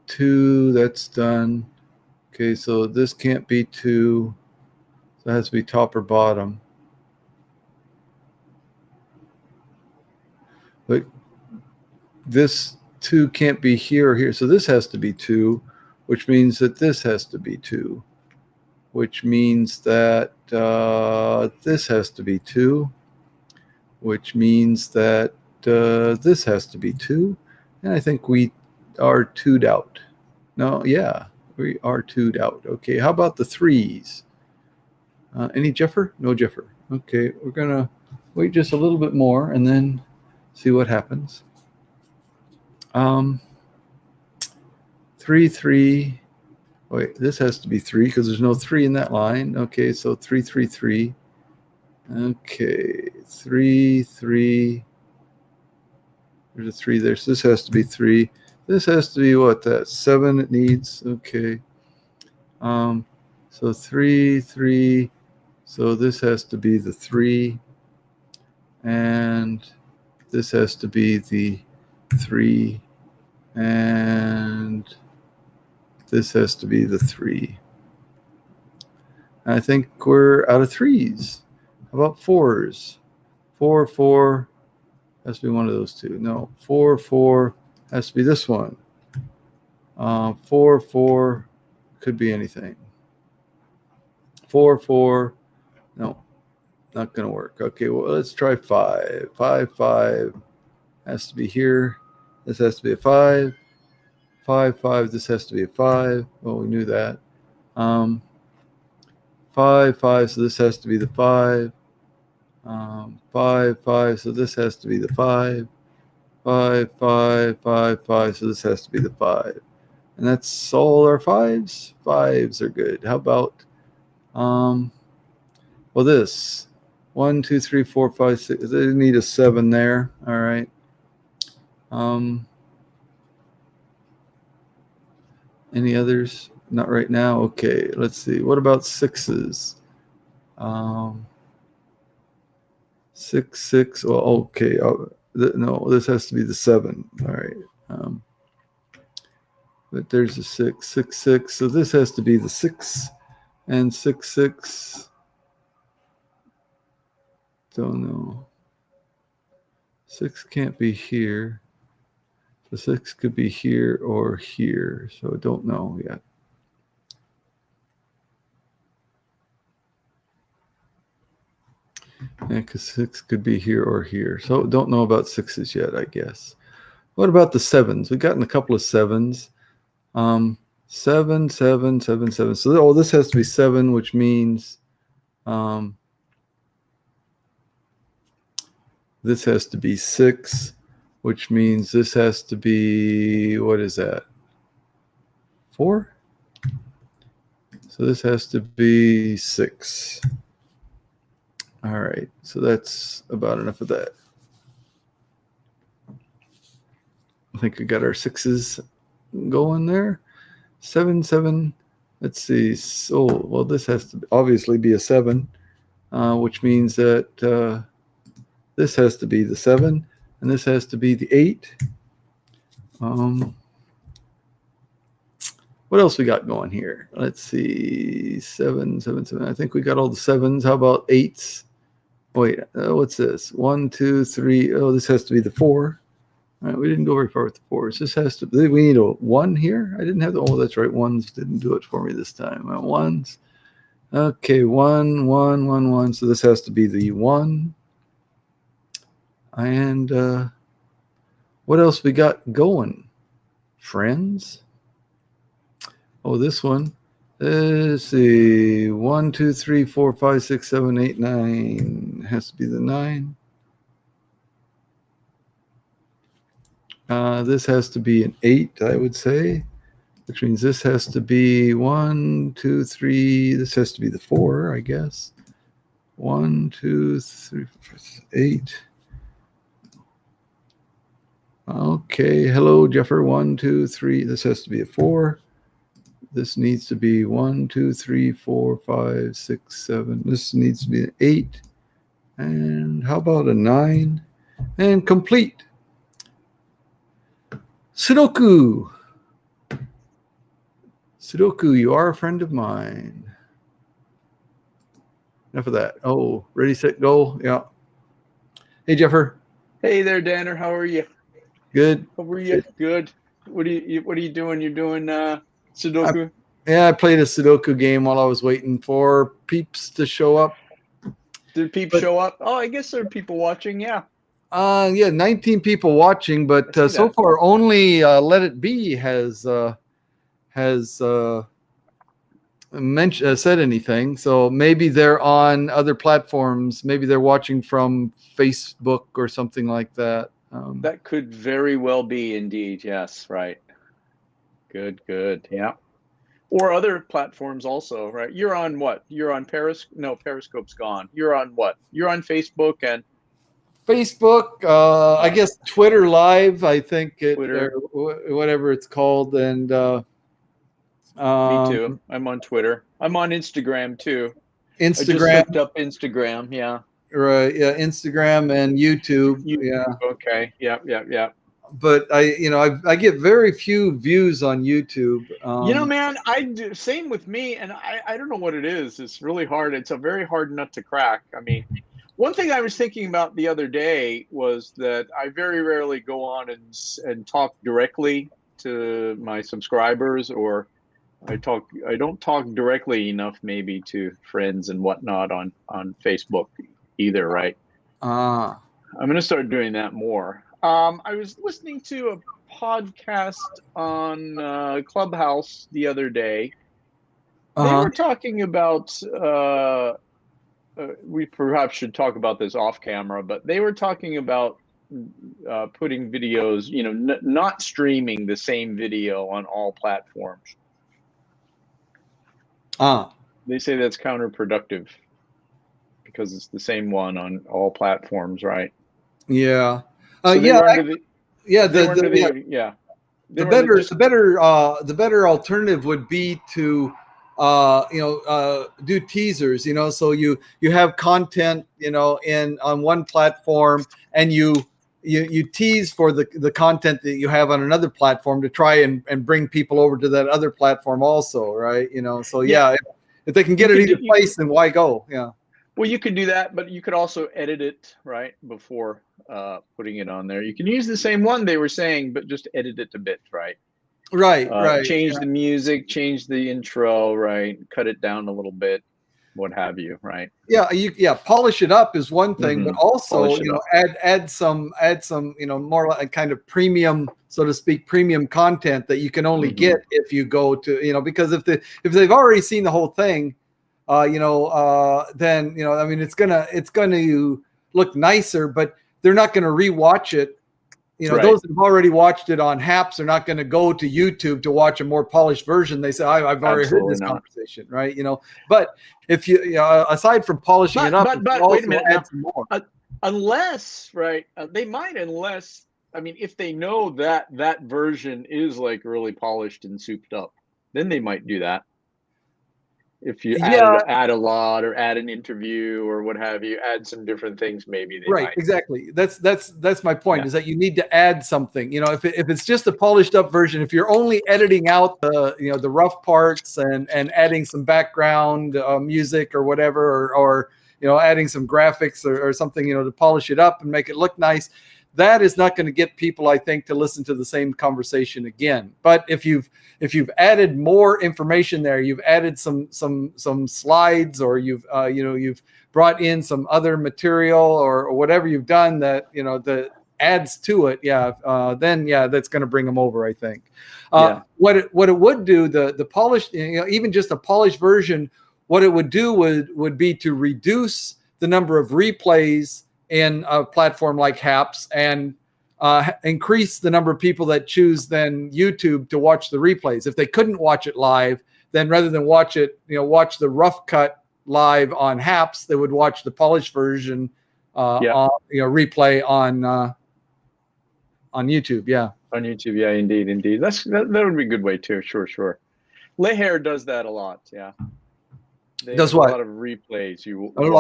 2, that's done. Okay, so this can't be 2. So it has to be top or bottom. But this 2 can't be here or here. So this has to be 2, which means that this has to be 2, which means that this has to be 2, which means that this has to be 2. And I think we are 2'd out. No, yeah, we are 2'd out. Okay, how about the 3s? Any Jeffer? No Jeffer. Okay, we're going to wait just a little bit more and then see what happens. 3, 3. Wait, this has to be 3 because there's no 3 in that line. Okay, so 3, 3, 3. Okay, 3, 3. There's a 3 there. So this has to be 3. This has to be what? That 7 it needs. Okay. So 3, 3. So this has to be the 3. And this has to be the 3. And this has to be the 3. I think we're out of 3s. How about 4s? 4, 4 has to be one of those two. No, 4, 4 has to be this one. 4, 4 could be anything. 4, 4, no, not going to work. Okay, well, let's try 5. 5, 5 has to be here. This has to be a 5. 5, 5, this has to be a 5. Well, we knew that. 5, 5, so this has to be the 5. 5, 5, so this has to be the 5. 5, 5, 5, 5, so this has to be the 5. And that's all our 5s. 5s are good. How about, well, this 1, 2, 3, 4, 5, 6. They need a 7 there. All right. Any others? Not right now. Okay, let's see. What about 6s? 6, 6. Well, okay. No, this has to be the 7. All right. But there's a 6, 6, 6. So this has to be the 6 and 6, 6. Don't know. 6 can't be here. The 6 could be here or here. So I don't know yet. Yeah, because 6 could be here or here. So don't know about 6s yet, I guess. What about the 7s? We've gotten a couple of 7s. 7, 7, 7, 7. So this has to be 7, which means this has to be 6, which means this has to be, what is that? 4? So this has to be 6. All right, so that's about enough of that. I think we got our 6s going there. 7, 7. Let's see. So, well, this has to obviously be a 7, which means that this has to be the 7, and this has to be the 8. What else we got going here? Let's see. 7, 7, 7. I think we got all the 7s. How about 8s? Wait, what's this? 1, 2, 3. Oh, this has to be the 4. All right, we didn't go very far with the 4s. This has to. We need a 1 here. I didn't have the. Oh, that's right. 1s didn't do it for me this time. 1s. Okay, 1, 1, 1, 1. So this has to be the 1. And what else we got going, friends? Oh, this one. Let's see. 1, 2, 3, 4, 5, 6, 7, 8, 9. Has to be the 9. This has to be an 8, I would say, which means this has to be 1, 2, 3. This has to be the 4, I guess. 1, 2, 3, 4, 8. Okay. Hello, Jeffer. 1, 2, 3. This has to be a 4. This needs to be 1, 2, 3, 4, 5, 6, 7. This needs to be an 8. And how about a 9? And complete. Sudoku. Sudoku, you are a friend of mine. Enough of that. Oh, ready, set, go. Yeah. Hey, Jeffer. Hey there, Danner. How are you? Good. How are you? Good. What are you doing? You're doing Sudoku? I played a Sudoku game while I was waiting for peeps to show up. Did peeps show up? Oh, I guess there are people watching. Yeah. Yeah, 19 people watching, but so far only Let It Be has said anything. So maybe they're on other platforms. Maybe they're watching from Facebook or something like that. That could very well be indeed. Yes. Right. Good. Yeah. Or other platforms also, right? You're on what? You're on Periscope? No, Periscope's gone. You're on what? You're on Facebook and Facebook, I guess Twitter Live, I think Twitter, or whatever it's called, and me too. I'm on Twitter. I'm on Instagram too. Instagram. I just looked up Instagram. Yeah. Right. Yeah. Instagram and YouTube. Yeah. Okay. Yeah. But I get very few views on YouTube. Man, I do same with me, and I don't know what it is. It's really hard. It's a very hard nut to crack. I mean, one thing I was thinking about the other day was that I very rarely go on and talk directly to my subscribers, or I don't talk directly enough maybe to friends and whatnot on Facebook either, right? I'm going to start doing that more. I was listening to a podcast on Clubhouse the other day. They were talking about we perhaps should talk about this off camera, but they were talking about putting videos, not streaming the same video on all platforms. They say that's counterproductive because it's the same one on all platforms, right? Yeah. The better alternative would be to do teasers, so you have content, on one platform, and you tease for the content that you have on another platform to try and bring people over to that other platform also, right? So if they can get it either place, then why go? Yeah. Well, you could do that, but you could also edit it right before putting it on there. You can use the same one they were saying, but just edit it a bit, right? Right. Change the music, change the intro, right? Cut it down a little bit. what have you, right? Yeah, polish it up is one thing, but also Polish it up. add some more like kind of premium, so to speak, premium content that you can only get if you go to, because if they've already seen the whole thing, then I mean it's gonna look nicer, but they're not gonna rewatch it. Right. Those that have already watched it on Haps are not going to go to YouTube to watch a more polished version. They say, I've already Absolutely heard this not. conversation, right? But if you, aside from polishing it up, but wait a minute add now. some more. Unless, right, they might, unless, I mean, if they know that version is like really polished and souped up, then they might do that. If you add a lot or add an interview or what have you, add some different things, maybe they might. Exactly. That's my point, is that you need to add something. If it's just a polished up version, if you're only editing out the rough parts and adding some background music or whatever, or adding some graphics or something, to polish it up and make it look nice, that is not going to get people, I think, to listen to the same conversation again. But if you've added more information there, you've added some slides, or you've brought in some other material or whatever you've done that that adds to it, then that's going to bring them over, I think. What it would do, the polished, even just a polished version, what it would do would be to reduce the number of replays in a platform like Haps, and increase the number of people that choose then YouTube to watch the replays. If they couldn't watch it live, then rather than watch the rough cut live on Haps, they would watch the polished version replay on YouTube. Yeah. On YouTube, yeah, indeed. That would be a good way too. Sure. Leher does that a lot. Yeah. Does what? A lot of replays. You can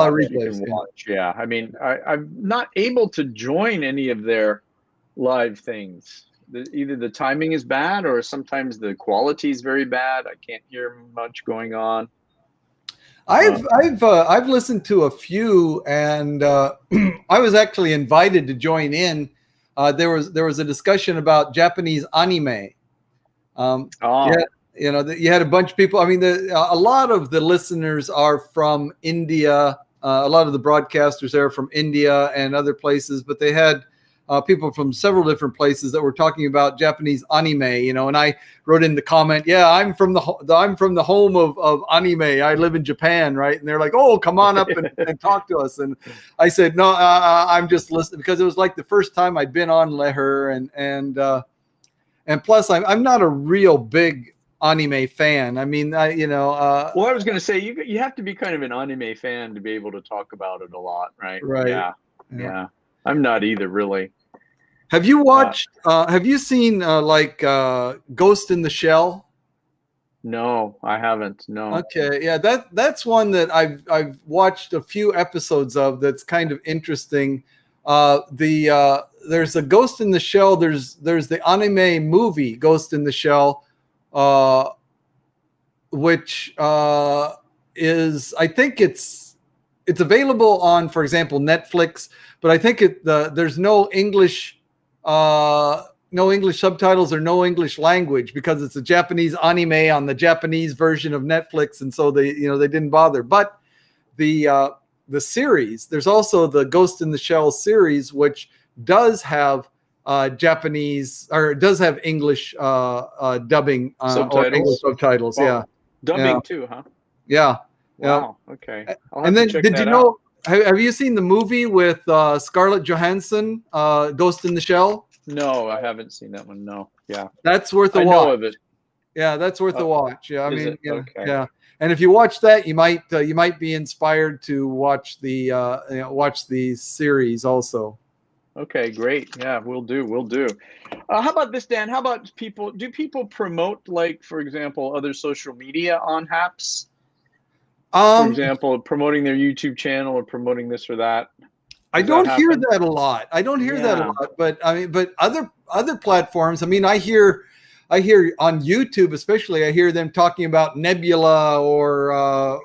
watch. Yeah. I mean, I'm not able to join any of their live things. Either the timing is bad, or sometimes the quality is very bad. I can't hear much going on. I've listened to a few, and I was actually invited to join in. There was a discussion about Japanese anime. You had a bunch of people. I mean, a lot of the listeners are from India. A lot of the broadcasters there are from India and other places, but they had people from several different places that were talking about Japanese anime. And I wrote in the comment, I'm from the home of anime. I live in Japan, right? And they're like, oh, come on up and talk to us. And I said, no, I'm just listening, because it was like the first time I'd been on Leher, and plus I'm not a real big anime fan. I mean, I was going to say, you have to be kind of an anime fan to be able to talk about it a lot, right? Right. Yeah. I'm not either, really. Have you watched? Have you seen Ghost in the Shell? No, I haven't. No. Okay, yeah, that's one that I've watched a few episodes of. That's kind of interesting. There's a Ghost in the Shell. There's the anime movie Ghost in the Shell, which is, I think it's available on, for example, Netflix, but I think there's no English subtitles or no English language, because it's a Japanese anime on the Japanese version of Netflix, and so they didn't bother. But the series, there's also the Ghost in the Shell series, which does have Japanese, or does have English dubbing or English subtitles. Wow. Dubbing too, huh? Yeah. Wow. Okay. And then, did you know? Have you seen the movie with Scarlett Johansson, Ghost in the Shell? No, I haven't seen that one. No. Yeah. That's worth a watch. I know of it. Yeah, that's worth a watch. Yeah, I mean, okay. Yeah. And if you watch that, you might be inspired to watch the series also. Okay, great. Yeah, we'll do. How about this, Dan? How about do people promote, like, for example, other social media on Haps? For example, promoting their YouTube channel or promoting this or that. I don't hear that a lot. But I mean, but other platforms. I mean, I hear on YouTube, especially, I hear them talking about Nebula or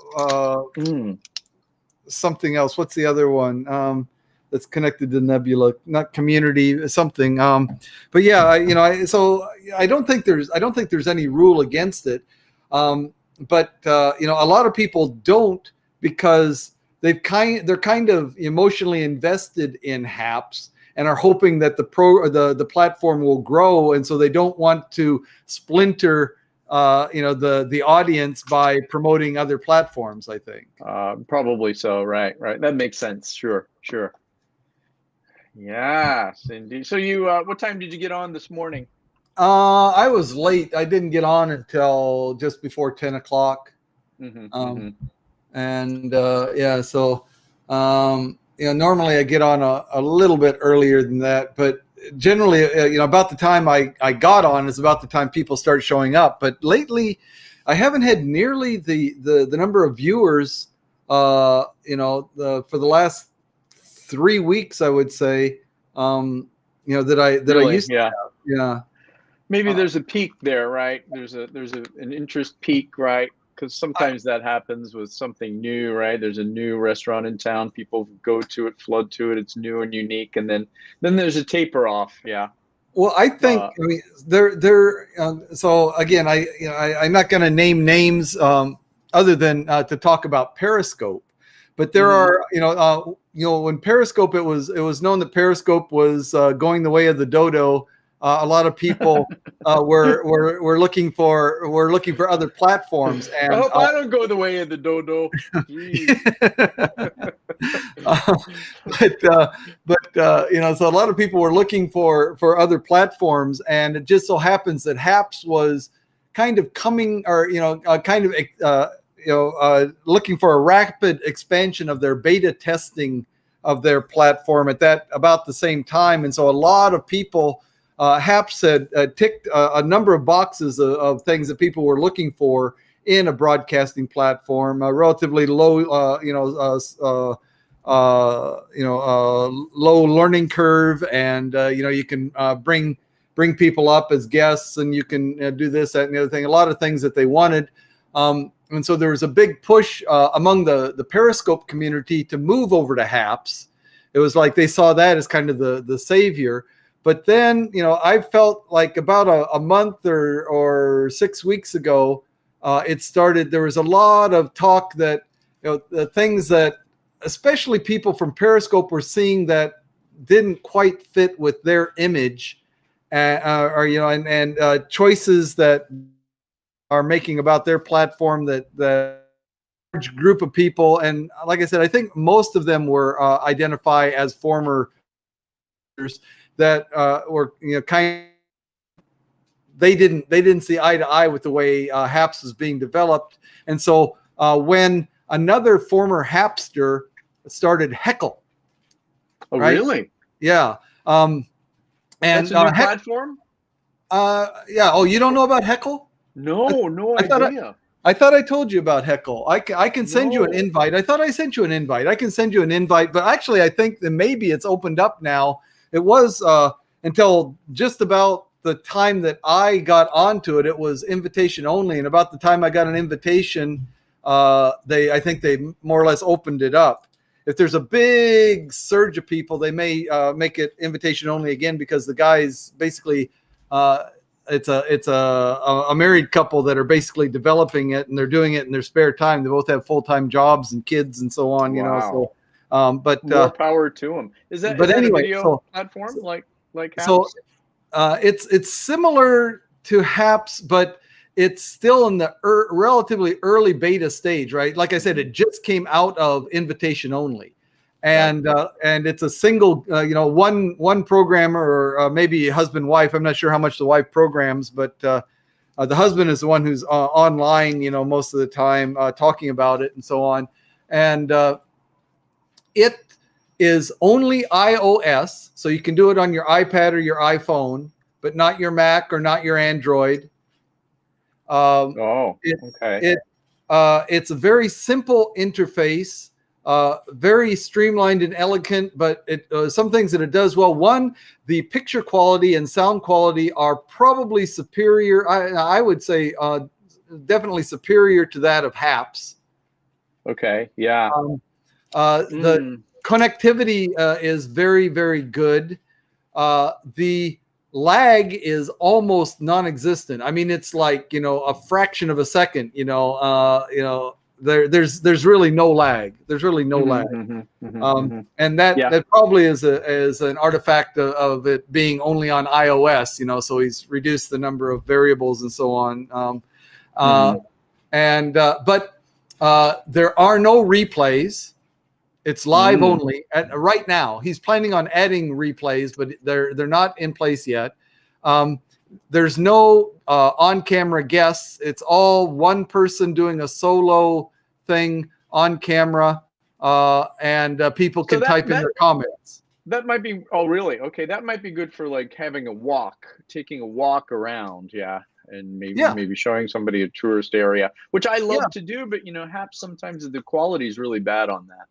something else. What's the other one that's connected to Nebula? Not Community, something. But yeah, so I don't think there's any rule against it. But a lot of people don't because they're kind of emotionally invested in HAPS and are hoping that the platform will grow, and so they don't want to splinter the audience by promoting other platforms, I think. Probably so. Right. That makes sense. Sure. Yes, indeed. So you, what time did you get on this morning? I was late. I didn't get on until just before 10 o'clock. And yeah, so normally I get on a little bit earlier than that, but generally, about the time I got on is about the time people start showing up. But lately, I haven't had nearly the number of viewers. For the last 3 weeks, I would say, that I used to have. Yeah. Maybe there's a peak there, right? There's an interest peak, right? Because sometimes that happens with something new, right? There's a new restaurant in town, people go to it, flood to it, it's new and unique, and then there's a taper off. Yeah. Well, I think they're so again, I'm not going to name names other than to talk about Periscope, but there are when Periscope, it was known that Periscope was going the way of the dodo. A lot of people were looking for other platforms, and I hope I don't go the way of the dodo. So a lot of people were looking for other platforms, and it just so happens that HAPS was kind of coming, or looking for a rapid expansion of their beta testing of their platform at about the same time, and so a lot of people. HAPS had ticked a number of boxes of things that people were looking for in a broadcasting platform, a relatively low, low learning curve, and you can bring people up as guests, and you can do this, that, and the other thing. A lot of things that they wanted, and so there was a big push among the Periscope community to move over to HAPS. It was like they saw that as kind of the savior. But then, I felt like about a month or 6 weeks ago, it started. There was a lot of talk that, the things that especially people from Periscope were seeing that didn't quite fit with their image, and choices that are making about their platform that large group of people. And like I said, I think most of them identify as former that were kind of, they didn't see eye to eye with the way HAPS was being developed, and so when another former Hapster started Heckle. Oh, right? Really? Yeah. And that's a new platform. Yeah. Oh, you don't know about Heckle? No idea. I thought I told you about Heckle. I can send you an invite. I thought I sent you an invite. I can send you an invite, but actually, I think that maybe it's opened up now. It was until just about the time that I got onto it, it was invitation only. And about the time I got an invitation, I think they more or less opened it up. If there's a big surge of people, they may make it invitation only again, because the guys basically, it's a married couple that are basically developing it, and they're doing it in their spare time. They both have full-time jobs and kids and so on. Wow. But more power to them. Is that a video platform like HAPS? So it's similar to HAPS, but it's still in the relatively early beta stage, right? Like I said, it just came out of invitation only, and it's a single, one programmer, or maybe husband wife. I'm not sure how much the wife programs, but the husband is the one who's online, most of the time, talking about it and so on, and it is only iOS, so you can do it on your iPad or your iPhone, but not your Mac or not your Android. Okay. It's a very simple interface, very streamlined and elegant, but some things that it does well. One, the picture quality and sound quality are probably superior. I would say definitely superior to that of HAPS. Okay, yeah. The connectivity is very, very good. The lag is almost non-existent. I mean, it's like, a fraction of a second, there's really no lag. There's really no lag. And that probably is an artifact of it being only on iOS, you know, so he's reduced the number of variables and so on. But there are no replays. It's live only right now. He's planning on adding replays, but they're not in place yet. There's no on-camera guests. It's all one person doing a solo thing on camera, and people can type in their comments. That might be. Oh, really? Okay, that might be good for like having a walk, taking a walk around. Yeah. And maybe showing somebody a tourist area, which I love to do, but you know, sometimes the quality is really bad on that.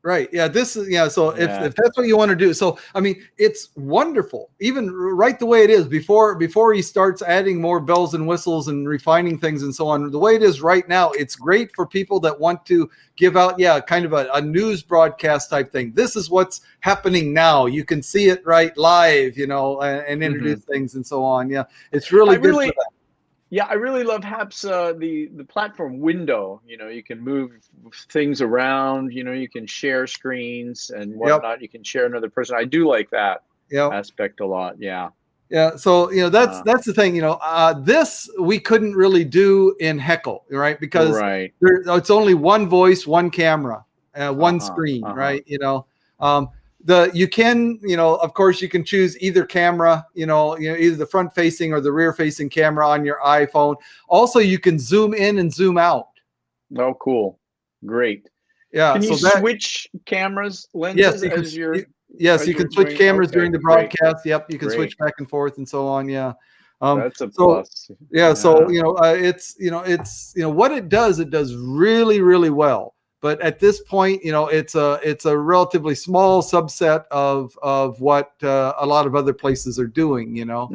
Right. Yeah. This is, so if that's what you want to do. So, I mean, it's wonderful, even right the way it is before he starts adding more bells and whistles and refining things and so on. The way it is right now, it's great for people that want to give out, kind of a news broadcast type thing. This is what's happening now. You can see it right live, you know, and introduce things and so on. Yeah. It's really good for that. Yeah, I really love HAP's the platform window. You know, you can move things around. You know, you can share screens and whatnot. You can share another person. I do like that aspect a lot. Yeah. Yeah. So you know, that's the thing. You know, this we couldn't really do in Heckle, right? Because it's only one voice, one camera, one screen, right? You know. You can, you know, of course you can choose either camera, you know, either the front facing or the rear facing camera on your iPhone. Also, you can zoom in and zoom out. Oh, cool. Great. Yeah. Can you switch cameras, lenses Yes, you can switch cameras during the broadcast. Great. Yep. You can switch back and forth and so on. Yeah. That's a plus. Yeah. So, you know, it's what it does really, really well. But at this point, you know, it's a relatively small subset of what a lot of other places are doing, you know.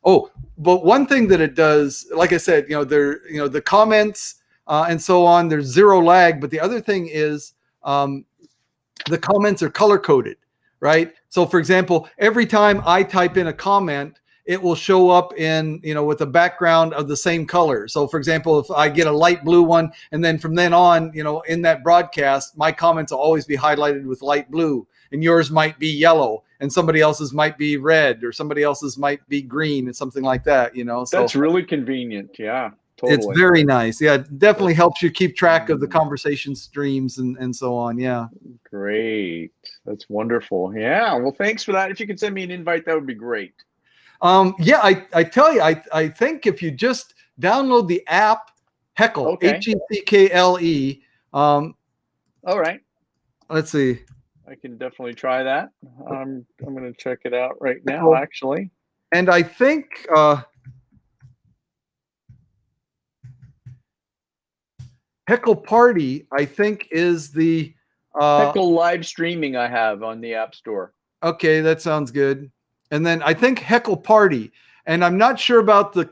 But one thing that it does, like I said, you know, the comments and so on, there's zero lag. But the other thing is the comments are color coded, right? So, for example, every time I type in a comment, it will show up in, you know, with a background of the same color. So for example, if I get a light blue one, and then from then on, you know, in that broadcast, my comments will always be highlighted with light blue, and yours might be yellow, and somebody else's might be red, or somebody else's might be green, and something like that, you know. So that's really convenient. Yeah, totally. It's very nice. Yeah, it definitely helps you keep track of the conversation streams and so on. Yeah. Great. That's wonderful. Yeah. Well, thanks for that. If you could send me an invite, that would be great. I tell you, I think if you just download the app Heckle, Heckle. All right. Let's see. I can definitely try that. I'm going to check it out right now, actually. And I think Heckle Party, I think, is the Heckle live streaming I have on the App Store. Okay, that sounds good. And then I think Heckle Party, and I'm not sure about the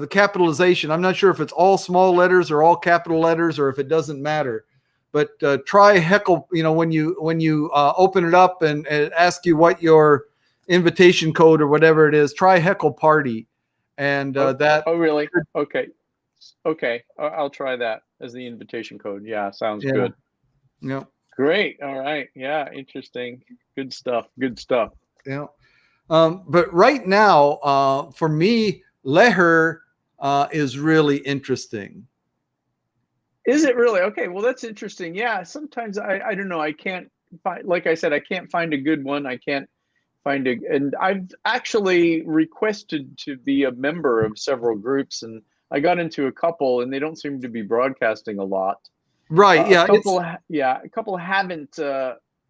capitalization. I'm not sure if it's all small letters or all capital letters, or if it doesn't matter. But try Heckle. You know, when you open it up and ask you what your invitation code or whatever it is, try Heckle Party, and that. Oh, really? Okay. I'll try that as the invitation code. Yeah, sounds good. Yeah. Great. All right. Yeah. Interesting. Good stuff. Yeah. But right now, for me, Leher is really interesting. Is it really? Okay. Well, that's interesting. Yeah. Sometimes I don't know. I can't find, like I said, I can't find a good one. I can't find and I've actually requested to be a member of several groups, and I got into a couple, and they don't seem to be broadcasting a lot. Right. Yeah. A couple haven't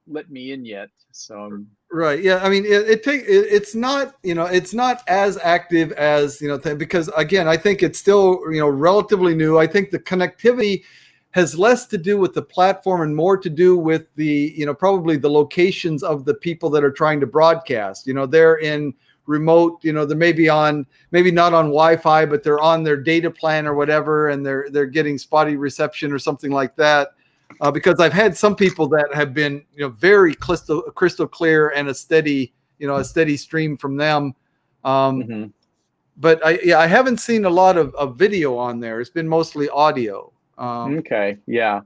let me in yet. So. Right. Yeah. I mean, it's not, you know, it's not as active as, you know, because again, I think it's still, you know, relatively new. I think the connectivity has less to do with the platform and more to do with the, you know, probably the locations of the people that are trying to broadcast. You know, they're in remote, you know, they may be on, maybe not on Wi-Fi, but they're on their data plan or whatever, and they're getting spotty reception or something like that. Because I've had some people that have been, you know, very crystal clear and a steady stream from them. But I haven't seen a lot of video on there. It's been mostly audio. Okay. Yeah.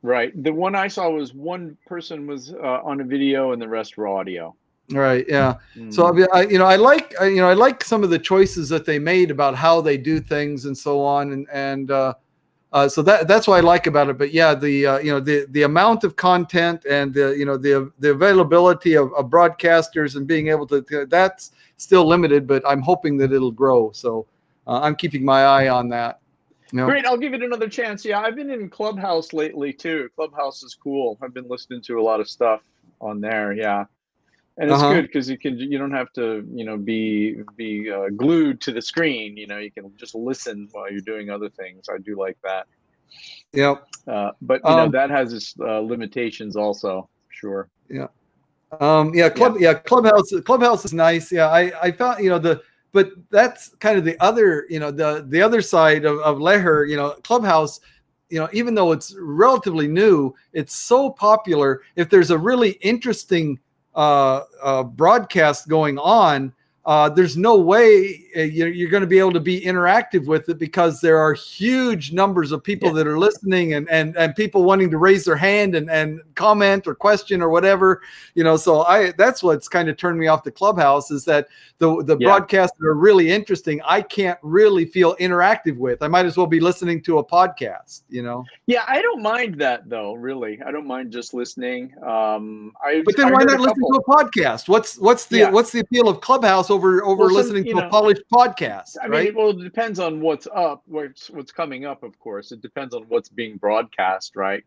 Right. The one I saw was one person was on a video and the rest were audio. Right. Yeah. So Mm. I like some of the choices that they made about how they do things and so on, and so that's what I like about it. But yeah, the amount of content and the availability of broadcasters and being able to, that's still limited. But I'm hoping that it'll grow. So I'm keeping my eye on that. Great. I'll give it another chance. Yeah, I've been in Clubhouse lately too. Clubhouse is cool. I've been listening to a lot of stuff on there. Yeah. And it's Uh-huh. good because you don't have to be glued to the screen. You can just listen while you're doing other things. I do like that. Yep. But Um, that has its limitations also. Sure. yeah. Yeah. Clubhouse is nice. Yeah, I found but that's kind of the other the other side of Leher. Clubhouse, even though it's relatively new, it's so popular. If there's a really interesting broadcast going on, there's no way you're going to be able to be interactive with it, because there are huge numbers of people Yeah. that are listening, and people wanting to raise their hand and comment or question or whatever. So that's what's kind of turned me off the Clubhouse, is that the Yeah. broadcasts that are really interesting, I can't really feel interactive with. I might as well be listening to a podcast. Yeah, I don't mind that though. Really, I don't mind just listening. But then I why heard a not listen to couple. a podcast? What's the Yeah. what's the appeal of Clubhouse over Well, listening to a polished podcast, I right? mean, well, it depends on what's up, what's coming up. Of course, it depends on what's being broadcast, right?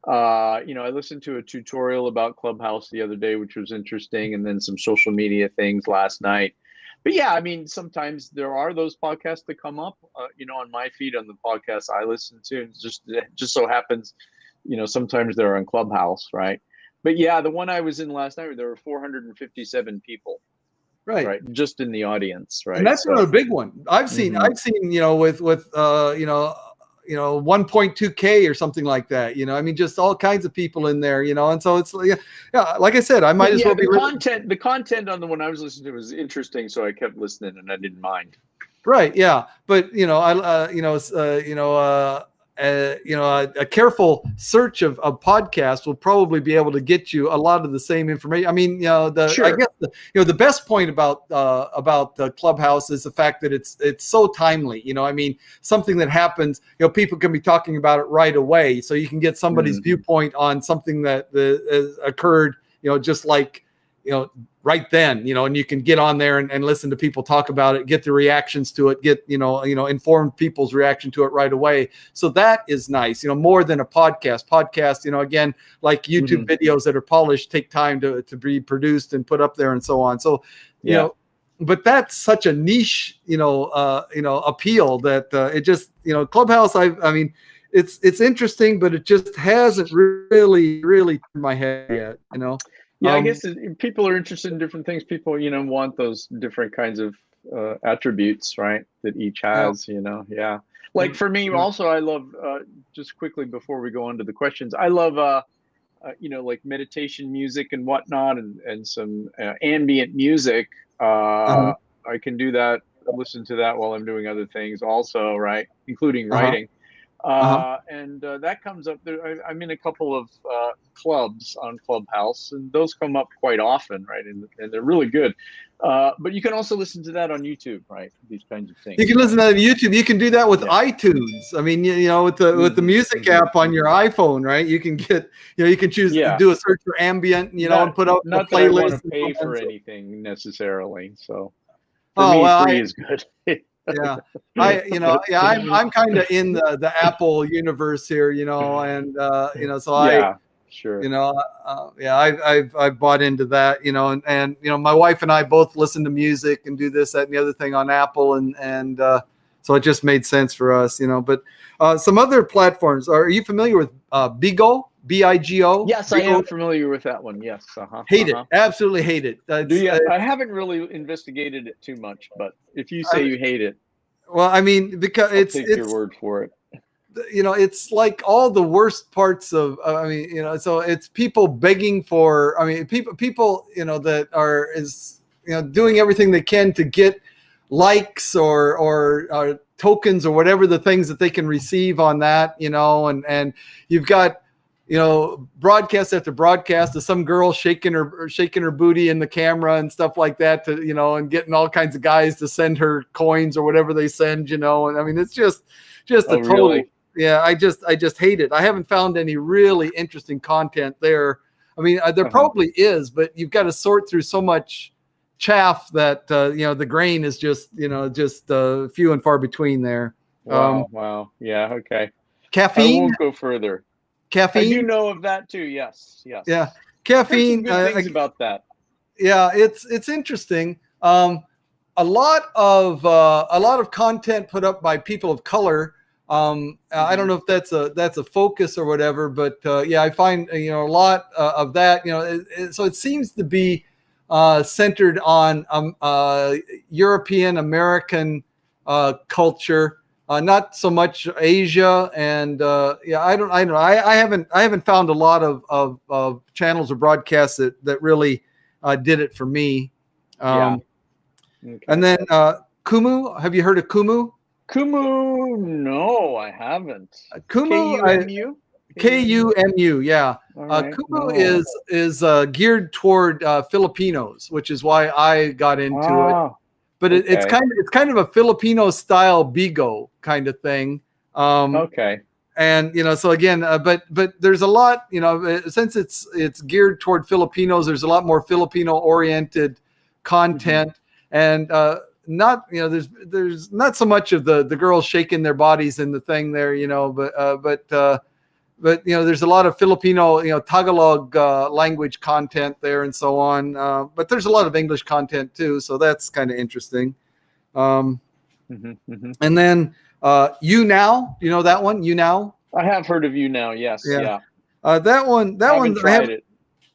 I listened to a tutorial about Clubhouse the other day, which was interesting, and then some social media things last night. But yeah, I mean, sometimes there are those podcasts that come up, on my feed on the podcasts I listen to. And it just so happens, sometimes they're on Clubhouse, right? But yeah, the one I was in last night, there were 457 people, Right. right, just in the audience, right? And that's not a big one. I've seen Mhm. with 1.2K or something like that. I mean, just all kinds of people in there. And so it's like I said, I might But as yeah, well be the content on the one I was listening to was interesting, so I kept listening and I didn't mind. right. Yeah, but a careful search of podcasts will probably be able to get you a lot of the same information. I mean, I Sure. guess the best point about the Clubhouse is the fact that it's so timely. I mean, something that happens, people can be talking about it right away, so you can get somebody's viewpoint on something that occurred, just like right then, and you can get on there and listen to people talk about it, get the reactions to it, get informed people's reaction to it right away. So that is nice, more than a podcast, again, like YouTube videos that are polished, take time to be produced and put up there and so on. So but that's such a niche appeal that it just Clubhouse, I mean, it's interesting, but it just hasn't really turned my head yet. Yeah, I guess people are interested in different things. People, want those different kinds of attributes, right? That each has, yeah. Like for me, also, I love, just quickly before we go on to the questions, I love, like meditation music and whatnot, and some ambient music. I can do that, listen to that while I'm doing other things also, right? Including writing. And that comes up there. I'm in a couple of clubs on Clubhouse, and those come up quite often, right? And they're really good. But you can also listen to that on YouTube, right? These kinds of things. You can listen to that on YouTube. You can do that with iTunes. I mean, with the music app on your iPhone, right? You can get, you can choose to do a search for ambient, and put up a not playlist. That I want to pay for anything necessarily. So for me, free is good. Yeah, I'm kind of in the Apple universe here, and so sure, I've bought into that, and my wife and I both listen to music and do this, that, and the other thing on Apple, and so it just made sense for us, But some other platforms, are you familiar with Bigo? BIGO? Yes, I am familiar with that one. Yes. Hate it. Absolutely hate it. I haven't really investigated it too much, but if you say you hate it, well, I mean, because I'll take your word for it. It's like all the worst parts of, so it's people begging for, people, that are doing everything they can to get likes or tokens or whatever the things that they can receive on that, and you've got, broadcast after broadcast of some girl shaking her booty in the camera and stuff like that to, and getting all kinds of guys to send her coins or whatever they send, and I mean, it's just a total, really? yeah, I just hate it. I haven't found any really interesting content there. I mean, there probably is, but you've got to sort through so much chaff that the grain is just few and far between there. Wow. Yeah. Okay. Caffeine. I won't go further. Caffeine. I do know of that too. Yes. Yeah. Caffeine. Good things about that. Yeah, it's interesting. A lot of content put up by people of color. I don't know if that's a focus or whatever, but yeah, I find a lot of that. So it seems to be centered on European American culture, not so much Asia. And yeah, I don't know. I haven't found a lot of channels or broadcasts that really did it for me. Okay. And then Kumu. Have you heard of Kumu? Kumu, no, I haven't. Kumu, K-U-M-U? K-U-M-U, yeah. Right. Kumu is geared toward Filipinos, which is why I got into it. But it's kind of a Filipino style Bigo kind of thing. Okay. And so again, but there's a lot, since it's geared toward Filipinos, there's a lot more Filipino oriented content, and not there's not so much of the girls shaking their bodies in the thing there, but there's a lot of Filipino Tagalog language content there and so on, but there's a lot of English content too, so that's kind of interesting. And then YouNow, that one, YouNow? I have heard of YouNow, yes. Yeah. That one I haven't tried it.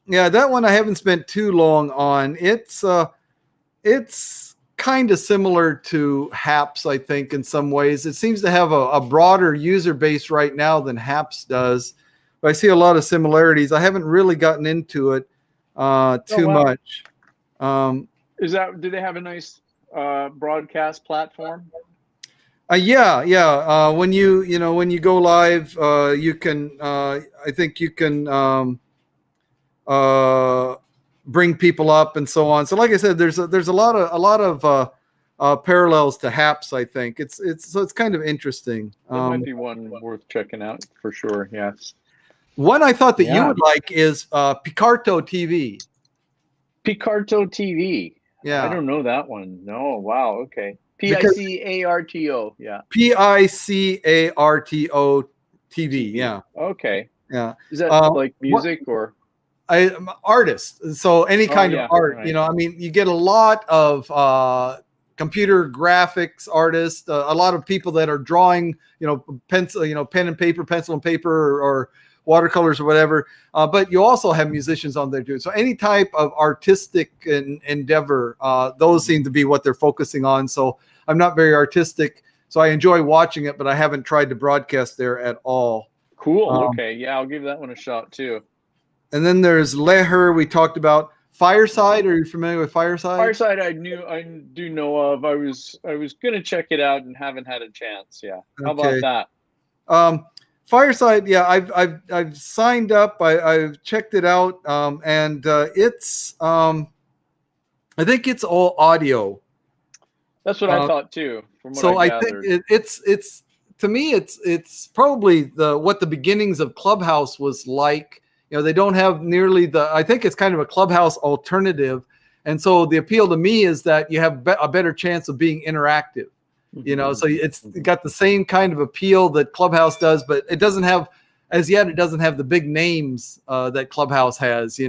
Yeah, that one I haven't spent too long on. It's kind of similar to Haps, I think, in some ways. It seems to have a broader user base right now than Haps does, but I see a lot of similarities. I haven't really gotten into it too much. Do they have a nice broadcast platform? Yeah. When you go live, you can. I think you can bring people up and so on. So, like I said, there's a lot of parallels to Haps. I think it's kind of interesting. That might be one worth checking out for sure. Yes. One I thought that you would like is Picarto TV. Picarto TV. Yeah. I don't know that one. No. Wow. Okay. Picarto. Yeah. Picarto TV. Yeah. Okay. Yeah. Is that like music or? I'm an artist, so any kind of art. Right. I mean, you get a lot of computer graphics artists, a lot of people that are drawing, pencil, pen and paper, pencil and paper, or watercolors or whatever. But you also have musicians on there too. So any type of artistic endeavor, those seem to be what they're focusing on. So I'm not very artistic, so I enjoy watching it, but I haven't tried to broadcast there at all. Cool. Okay. Yeah, I'll give that one a shot too. And then there's Leher. We talked about Fireside. Are you familiar with Fireside? Fireside, I do know of. I was gonna check it out and haven't had a chance. Yeah. How about that? Fireside. Yeah, I've signed up. I've checked it out, and it's. I think it's all audio. That's what I thought too. From what I think it's to me it's probably what the beginnings of Clubhouse was like. They don't have nearly I think it's kind of a Clubhouse alternative. And so the appeal to me is that you have a better chance of being interactive, so it's got the same kind of appeal that Clubhouse does, but it doesn't have, as yet, it doesn't have the big names that Clubhouse has, but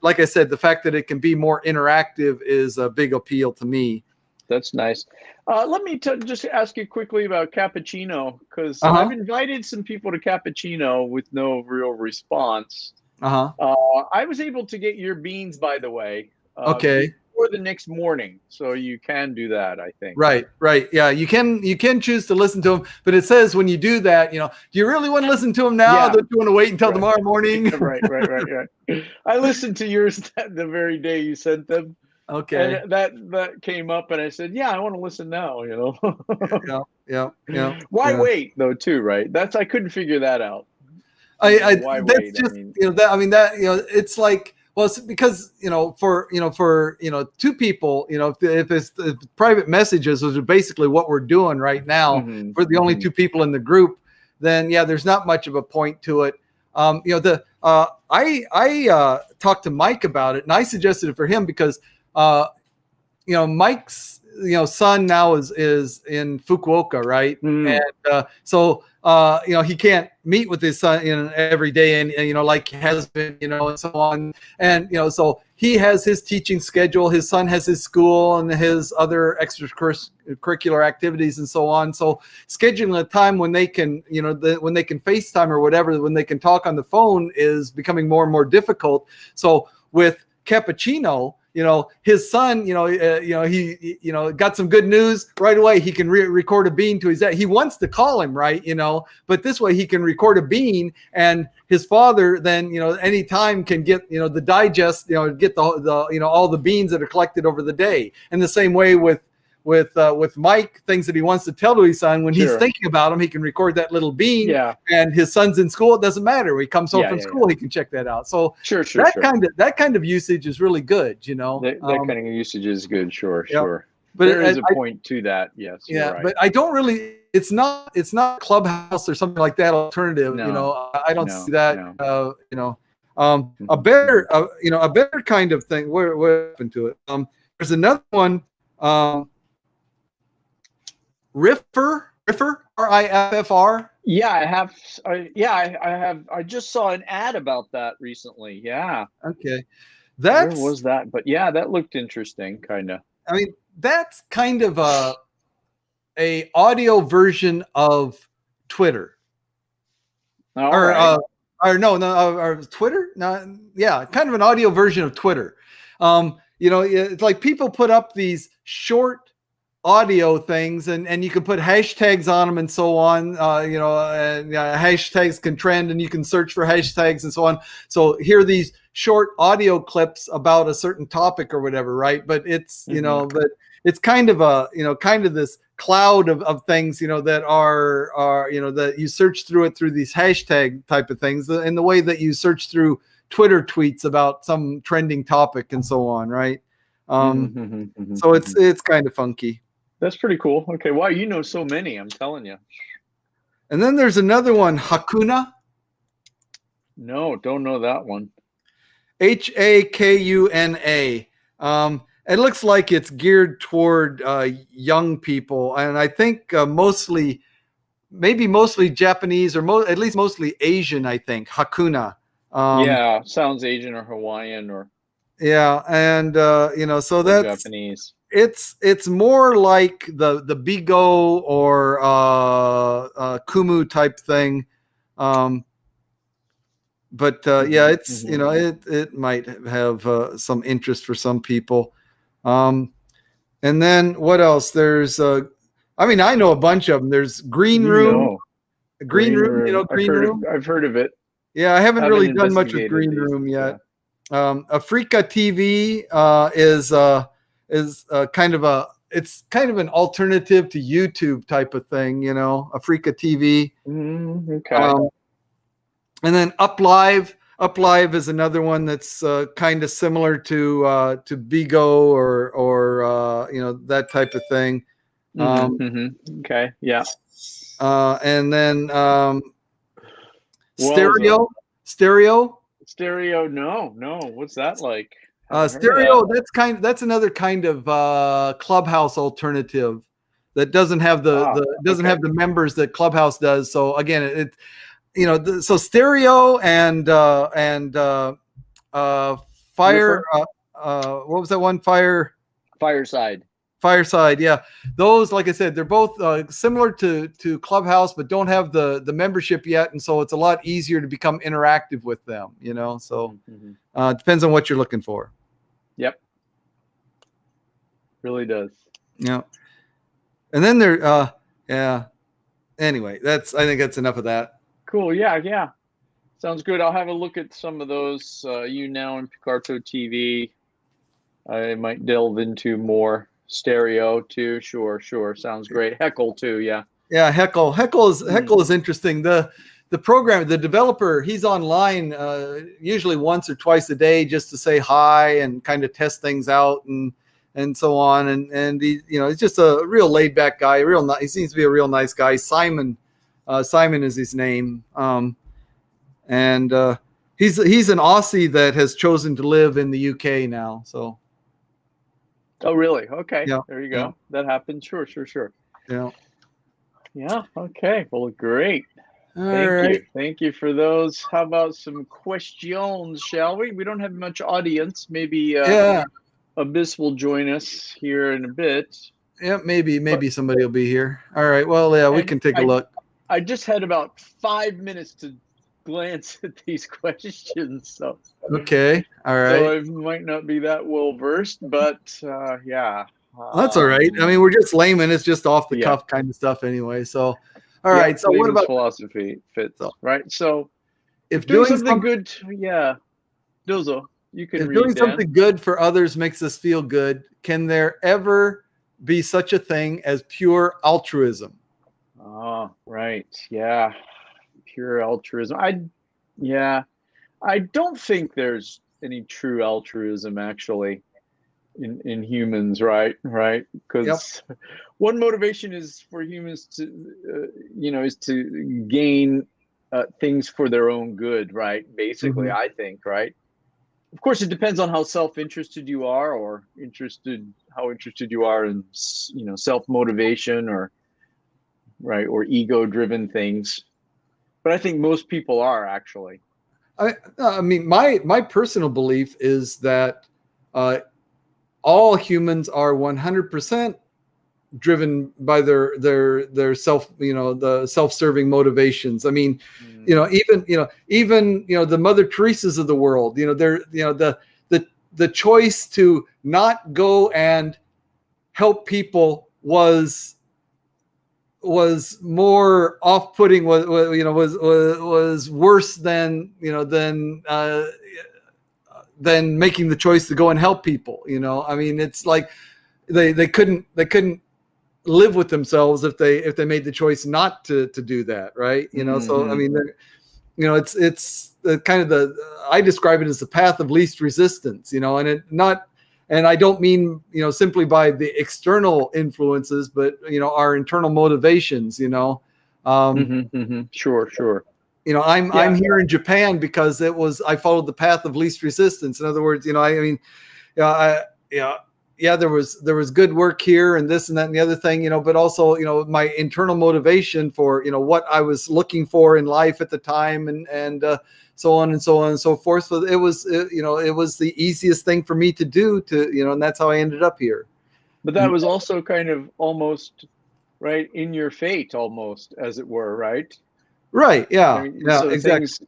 like I said, the fact that it can be more interactive is a big appeal to me. That's nice. Let me just ask you quickly about Cappuccino, because I've invited some people to Cappuccino with no real response. I was able to get your beans, by the way. Okay. Before the next morning, so you can do that, I think. Right. Yeah, you can choose to listen to them, but it says when you do that, do you really want to listen to them now? Yeah. Don't you want to wait until tomorrow morning? Right. I listened to yours the very day you sent them. Okay. And that came up, and I said, "Yeah, I want to listen now." Yeah. Yeah. Yeah. Why Yeah. wait though? Too right. I couldn't figure that out. I Why that's wait? I just mean, that I mean that it's like well it's because for two people if it's if private messages which is basically what we're doing right now hmm we're the only hmm two people in the group then yeah there's not much of a point to it. The I talked to Mike about it and I suggested it for him because uh, Mike's son now is in Fukuoka, right? mm, And so he can't meet with his son every day, and like he has been, and so on. And so he has his teaching schedule. His son has his school and his other extracurricular activities and so on. So scheduling a time when they can, when they can FaceTime or whatever, when they can talk on the phone is becoming more and more difficult. So with Cappuccino, his son, he got some good news right away. He can record a bean to his dad. He wants to call him, right? But this way he can record a bean, and his father then, anytime can get, the digest, get the all the beans that are collected over the day. And the same way with Mike, things that he wants to tell to his son when he's sure. thinking about him, he can record that little bean. Yeah. And his son's in school. It doesn't matter. When he comes home from school, he can check that out. So Sure. that kind of usage is really good. That kind of usage is good. Sure. Yeah. Sure. But There is a point to that. Yes. yeah, You're right. but I don't really. It's not Clubhouse or something like that alternative. No, I don't no, see that. no. A better a better kind of thing. What happened to it? There's another one. Riffr, Riffr. Yeah, I have. I have. I just saw an ad about that recently. Yeah. Okay, Where that's. was that? But yeah, that looked interesting, kind of. I mean, that's kind of a audio version of Twitter. All or right. or no, or Twitter. No, yeah, kind of an audio version of Twitter. It's like people put up these short audio things, and you can put hashtags on them and so on. And hashtags can trend, and you can search for hashtags and so on. So here are these short audio clips about a certain topic or whatever, right? But it's but it's kind of this cloud of things that are that you search through it through these hashtag type of things in the way that you search through Twitter tweets about some trending topic and so on, right? So it's kind of funky. That's pretty cool. Okay, wow, you know so many. I'm telling you. And then there's another one, Hakuna. No, don't know that one. Hakuna. It looks like it's geared toward young people, and I think mostly Japanese or at least mostly Asian. I think Hakuna. Yeah, sounds Asian or Hawaiian or Yeah, and so that's Japanese. It's more like the Bigo or Kumu type thing. But yeah, it's it might have some interest for some people. And then what else? There's I mean, I know a bunch of them. There's Green Room. Green Room. Green Room. I've heard of it. Yeah, I haven't really done much with Green Room yet. Africa TV is kind of it's kind of an alternative to YouTube type of thing, Africa TV. Okay. And then Uplive is another one that's kind of similar to Bigo or that type of thing. Okay. Yeah. And then Well, Stereo. No. What's that like? Stereo. That's another kind of Clubhouse alternative that doesn't have have the members that Clubhouse does. So again, so Stereo and Fire. What was that one? Fireside, yeah. Those, like I said, they're both similar to Clubhouse, but don't have the membership yet, and so it's a lot easier to become interactive with them. So it depends on what you're looking for. Yep, really does. Yeah, and then there, yeah. Anyway, I think that's enough of that. Cool. Yeah. Sounds good. I'll have a look at some of those. YouNow and Picarto TV. I might delve into more stereo too. Sure, sure. Sounds great. Heckle too. Yeah. Yeah, Mm. Heckle is interesting. The program, the developer, he's online usually once or twice a day just to say hi and kind of test things out and so on. And he, you know, he's just a real laid back guy. Real nice. He seems to be a real nice guy. Simon is his name. And he's an Aussie that has chosen to live in the UK now. So Oh, really? Okay. yeah, There you yeah, go. That happens. Sure, sure, sure. yeah. Yeah. Okay. Well, great. All Thank right. you. Thank you for those. How about some questions, shall we? We don't have much audience. Maybe Yeah, Abyss will join us here in a bit. yeah. But Maybe somebody will be here. All right. Well, yeah, we and can take a look. I just had about 5 minutes to glance at these questions, so Okay. All so right. I might not be that well versed, but yeah. That's all right. I mean, we're just laymen. It's just off the Yeah. cuff kind of stuff anyway. So, all Yeah, right. So, what layman's about philosophy fits, so right? So if doing doing something some, good, yeah. Dozo, you can if read, doing Dan. something good for others makes us feel good, can there ever be such a thing as pure altruism? Oh, right. Yeah. Pure altruism. Yeah. I don't think there's any true altruism actually in humans, right? Right? Yep. Because one motivation is for humans to, is to gain things for their own good, right? Basically, Mhm. I think, right? Of course, it depends on how self-interested you are, or how interested you are in, self-motivation, or right, or ego-driven things. But I think most people are actually. I mean, my personal belief is that uh, all humans are 100% driven by their self, the self-serving motivations. I mean, even the Mother Teresa's of the world, they're, the choice to not go and help people was more off-putting, was worse than making the choice to go and help people. I mean, it's like they couldn't live with themselves if they made the choice not to do that, right? So I Mm-hmm. mean, it's the kind of the I describe it as the path of least resistance, and I don't mean simply by the external influences, but our internal motivations. Mm-hmm, mm-hmm. Sure, sure. I'm Yeah. here in Japan because I followed the path of least resistance. In other words, I mean, yeah, there was good work here and this and that and the other thing, but also, my internal motivation for, what I was looking for in life at the time and so on and so on and so forth. So it was the easiest thing for me to do and that's how I ended up here. But that was also kind of almost right in your fate, almost, as it were, right? Right. I Yeah. mean, Yeah, so exactly. things,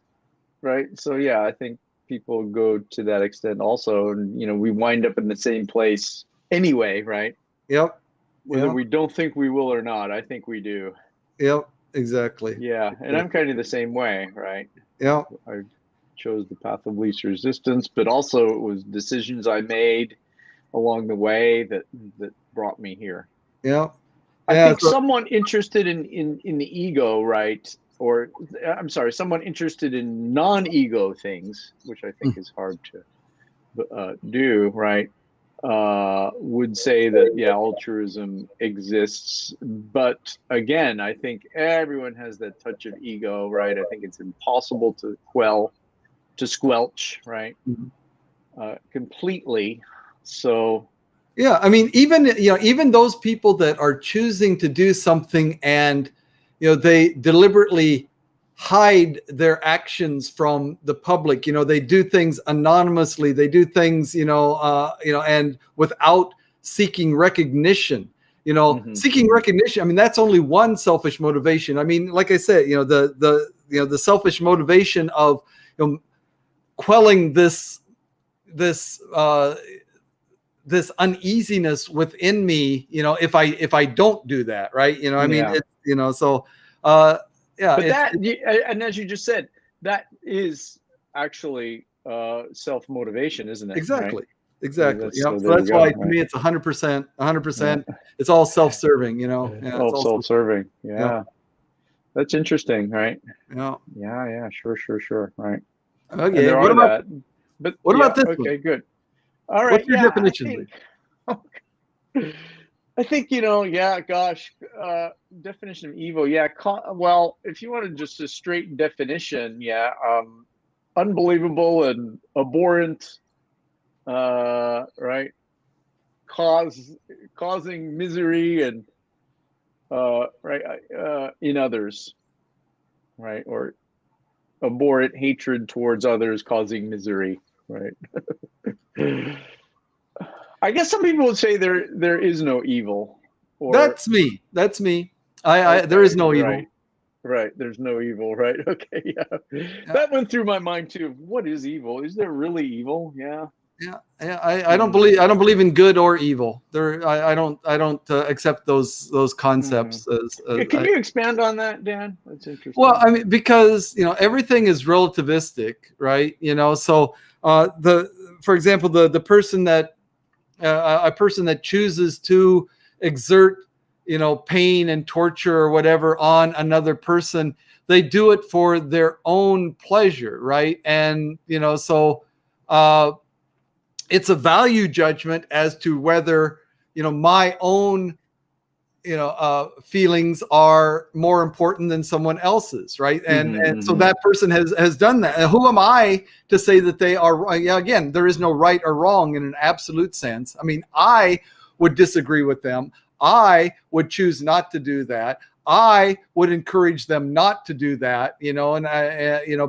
right? So yeah, I think people go to that extent also, and we wind up in the same place anyway, right? Yep. Whether Yep. we don't think we will or not, I think we do. Yep. Exactly. Yeah, and I'm kind of the same way, right? Yep. I chose the path of least resistance, but also it was decisions I made along the way that brought me here. Yep. I Yeah. think So, someone interested in the ego, right? Or I'm sorry, someone interested in non-ego things, which I think is hard to do, right? Would say that yeah, altruism exists, but again, I think everyone has that touch of ego, right? I think it's impossible to squelch, right? Completely. So yeah, I mean, even those people that are choosing to do something and they deliberately hide their actions from the public. They do things anonymously. They do things, and without seeking recognition. mhm, Seeking mhm. recognition. I mean, that's only one selfish motivation. I mean, like I said, the selfish motivation of quelling this this uneasiness within me, if I don't do that, right? I mean, Yeah. it's so uh yeah, But and as you just said, that is actually self-motivation, isn't it? Right? exactly. Exactly. So Yep. So there you that's go. why to Right. me it's 100%, Yeah. 100%. It's all self-serving, you know. Yeah, it's Oh, all self-serving. yep, Yeah. That's interesting, right? yeah. Yeah, yeah, sure, right. And Okay. there are that, but What yeah, about this one? okay, good. All right, What's your yeah, definition, Lee? I think, yeah, gosh, definition of evil, yeah. Well, if you wanted just a straight definition, yeah, unbelievable and abhorrent, right, causing misery and right, in others, right, or abhorrent hatred towards others causing misery, right. I guess some people would say there is no evil, or That's me. That's me. I there is okay, no evil. right, right. There's no evil, right? Okay, yeah. Yeah, That went through my mind too. What is evil? Is there really evil? Yeah. yeah, yeah. I don't Hmm. believe in good or evil. There, I don't accept those Hmm. concepts Can you expand on that, Dan? That's well, interesting. I mean, because everything is relativistic, right? So the for example, the person that a person that chooses to exert pain and torture or whatever on another person, they do it for their own pleasure, right? And so uh, it's a value judgment as to whether my own feelings are more important than someone else's, right? And so Hmm. that person has done that. And who am I to say that they are right? Yeah, again, there is no right or wrong in an absolute sense. I mean, I would disagree with them. I would choose not to do that. I would encourage them not to do that, and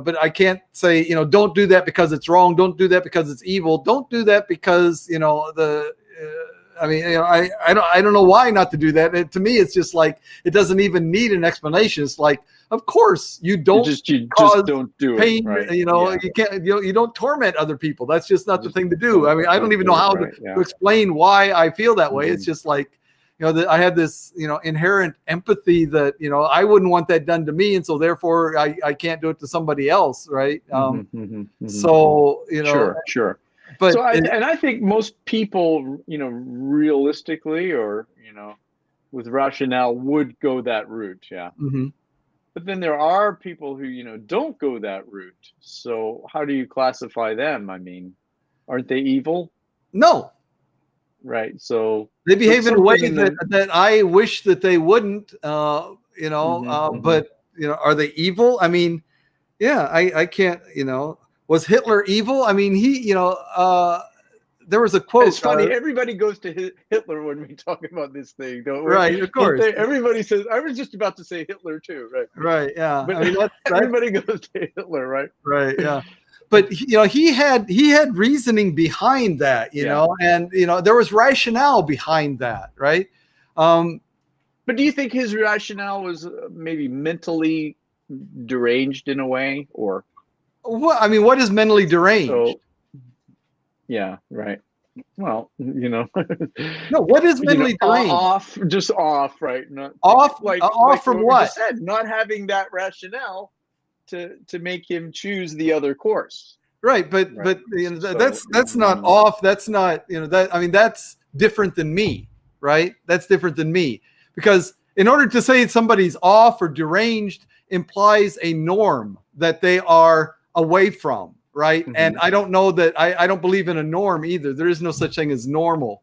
but I can't say, don't do that because it's wrong. Don't do that because it's evil. Don't do that because, I mean, I don't know why not to do that. To me, it's just like it doesn't even need an explanation. It's like, of course, you don't You just cause don't do it, pain. right? Yeah. You can't. You don't torment other people. That's just not the Just thing to do. I mean, I don't even do know it, how right? to Yeah. explain why I feel that way. It's Hmm. just like, that I had this inherent empathy that I wouldn't want that done to me, and so therefore I can't do it to somebody else, right? Hmm. Hmm. Hmm. So Sure, sure. So but I think most people, realistically, or with rationale, would go that route. Yeah. mhm. But then there are people who, don't go that route. So how do you classify them? I mean, aren't they evil? No, Right. So they it's behave in a way something in that the. I wish that they wouldn't. Hmm. Hmm. But are they evil? I mean, yeah, I can't. Was Hitler evil? I mean, he, there was a It's quote. funny. Everybody goes to Hitler when we talk about this thing, don't we? Right, of Don't course, they? Everybody says. I was just about to say Hitler too, right? right, yeah. But I mean, that's everybody goes to Hitler, right? right, yeah. But he had reasoning behind that, Yeah. and there was rationale behind that, right? Um, But do you think his rationale was maybe mentally deranged in a way, or I mean, what is mentally deranged? so? Yeah, right. Well, No, what is mentally deranged? off, just off, right? Not Off, like off from what we what? just said, not having that rationale to make him choose the other course, Right, right? but So, that's not off. That's not that. I mean, that's different than me, right? That's different than me because in order to say somebody's off or deranged implies a norm that they are away from, right? And I don't know that I don't believe in a norm either. There is no such thing as normal.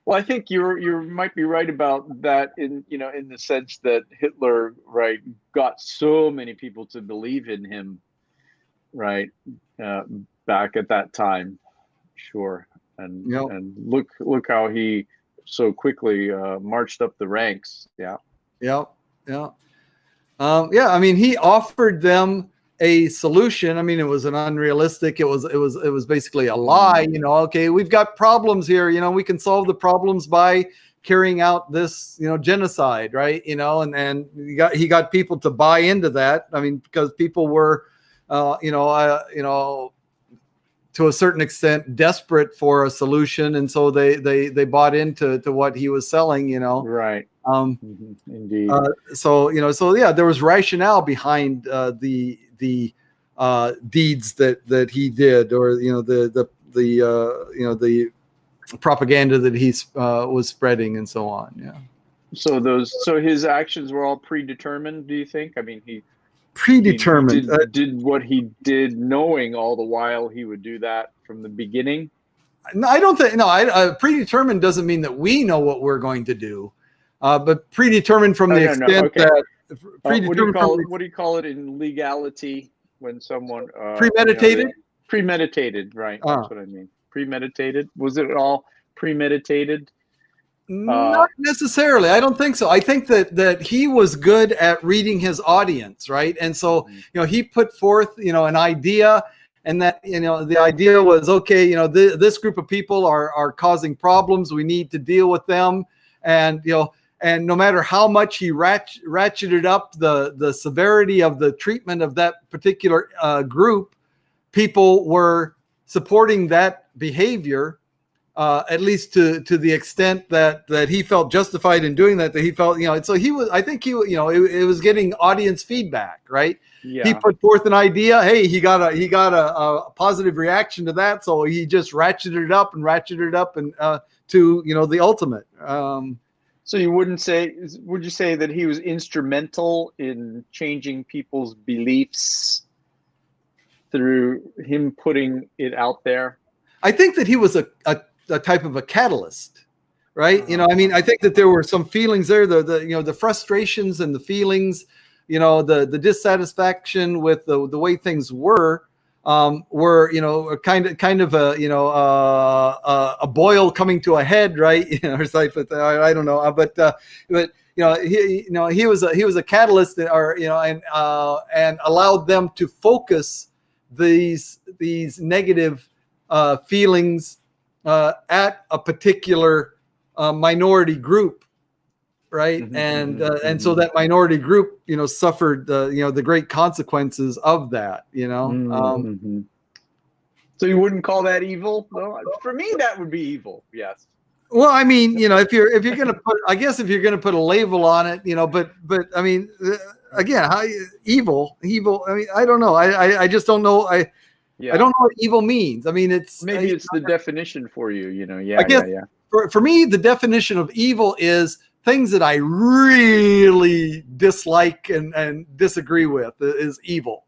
well, I think you might be right about that in the sense that Hitler, right, got so many people to believe in him, right, uh, back at that time, sure, and You know, look how he so quickly marched up the ranks. Yeah. yeah, yeah, yeah. I mean, he offered them a solution. I mean, it was an unrealistic. It was basically a lie. Okay, we've got problems here. We can solve the problems by carrying out this, genocide, right? And he got people to buy into that. I mean, because people were, to a certain extent desperate for a solution, and so they bought into what he was selling. Right. Um, Indeed. so yeah, there was rationale behind the deeds that he did, or the the propaganda that he's was spreading and so on. Yeah. So his actions were all predetermined, do you think? I mean, he Predetermined. did what he did knowing all the while he would do that from the beginning. No, I don't think. No, predetermined doesn't mean that we know what we're going to do, but predetermined from the extent okay. that predetermined. What do you call it in legality when someone premeditated? Premeditated, right? That's what I mean. Premeditated. Was it all premeditated? Not necessarily. I don't think so. I think that he was good at reading his audience, right? And so, he put forth, an idea, and that, the idea was, okay, this group of people are causing problems. We need to deal with them. And, and no matter how much he ratcheted up the severity of the treatment of that particular group, people were supporting that behavior. At least to the extent that he felt justified in doing that he felt, so he was, I think it was getting audience feedback, right? Yeah. He put forth an idea. Hey, he got a positive reaction to that. So he just ratcheted it up and to, the ultimate. So would you say that he was instrumental in changing people's beliefs through him putting it out there? I think that he was a type of a catalyst, right? I think that there were some feelings there, the frustrations and the feelings, the dissatisfaction with the way things were kind of a boil coming to a head, right? Or something. I don't know, but he was a catalyst, and allowed them to focus these negative feelings at a particular minority group, right? And so that minority group, suffered the great consequences of that. So you wouldn't call that evil? No, for me that would be evil. Yes. Well, I mean, if you're gonna put, I guess if you're gonna put a label on it, but I mean, again, how evil? I mean, I don't know. I just don't know. I don't know what evil means. I mean, it's the definition for you, Yeah, I guess for me, the definition of evil is things that I really dislike and disagree with is evil.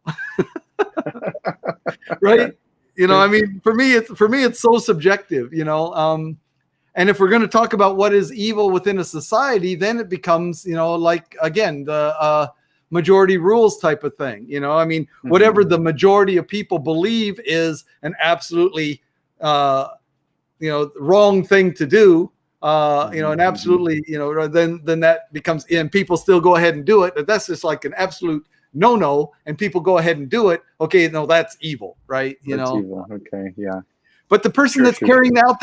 Right? I mean, for me, it's so subjective. And if we're going to talk about what is evil within a society, then it becomes, like, again, the majority rules type of thing. I mean, whatever the majority of people believe is an absolutely, wrong thing to do, and absolutely, then that becomes, and people still go ahead and do it. But that's just like an absolute no, and people go ahead and do it. Okay, no, that's evil, right? That's evil. Okay, yeah. But the person that's carrying out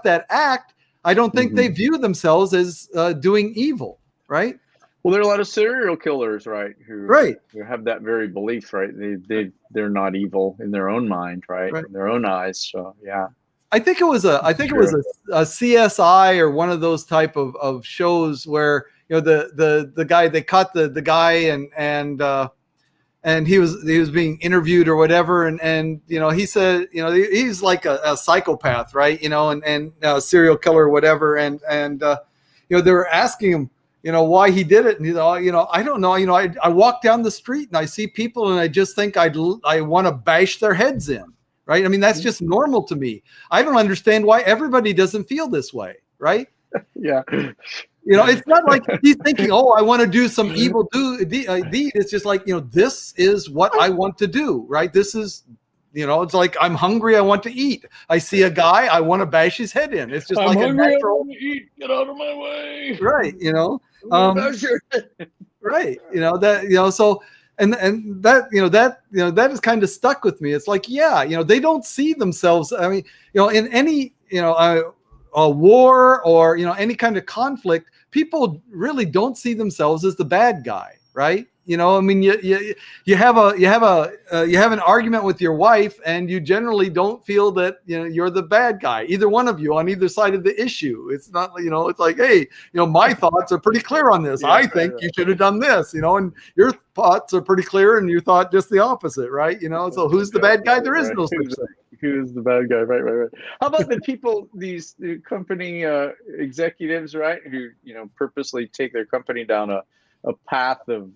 that act, I don't think they view themselves as doing evil, right? Well, there are a lot of serial killers, right? Who have that very belief, right? They're not evil in their own mind, right? In their own eyes. So yeah. I think it was a CSI or one of those type of shows where the guy, they caught the guy and he was being interviewed or whatever, and he said he's like a psychopath, right? And serial killer or whatever, and they were asking him why he did it, and he's I don't know, I walk down the street and I see people and I just think I want to bash their heads in, right? I mean, that's just normal to me. I don't understand why everybody doesn't feel this way, right? Yeah. It's not like he's thinking, oh, I want to do some evil deed. It's just like, this is what I want to do, right? This is, it's like, I'm hungry, I want to eat. I see a guy, I want to bash his head in. It's just I'm like hungry, a natural. I want to eat. Get out of my way. Right, right, that, so, and that, that is kind of stuck with me. It's like, they don't see themselves. I mean, in any, a war or any kind of conflict, people really don't see themselves as the bad guy, right? I mean, you have an argument with your wife, and you generally don't feel that you're the bad guy, either one of you on either side of the issue. It's not it's like, hey, my thoughts are pretty clear on this. I think you should have done this, and your thoughts are pretty clear, and you thought just the opposite, right? So who's the bad guy? There is no such thing. Who's the bad guy? Right. How about the people, these the company executives, right, who purposely take their company down a path of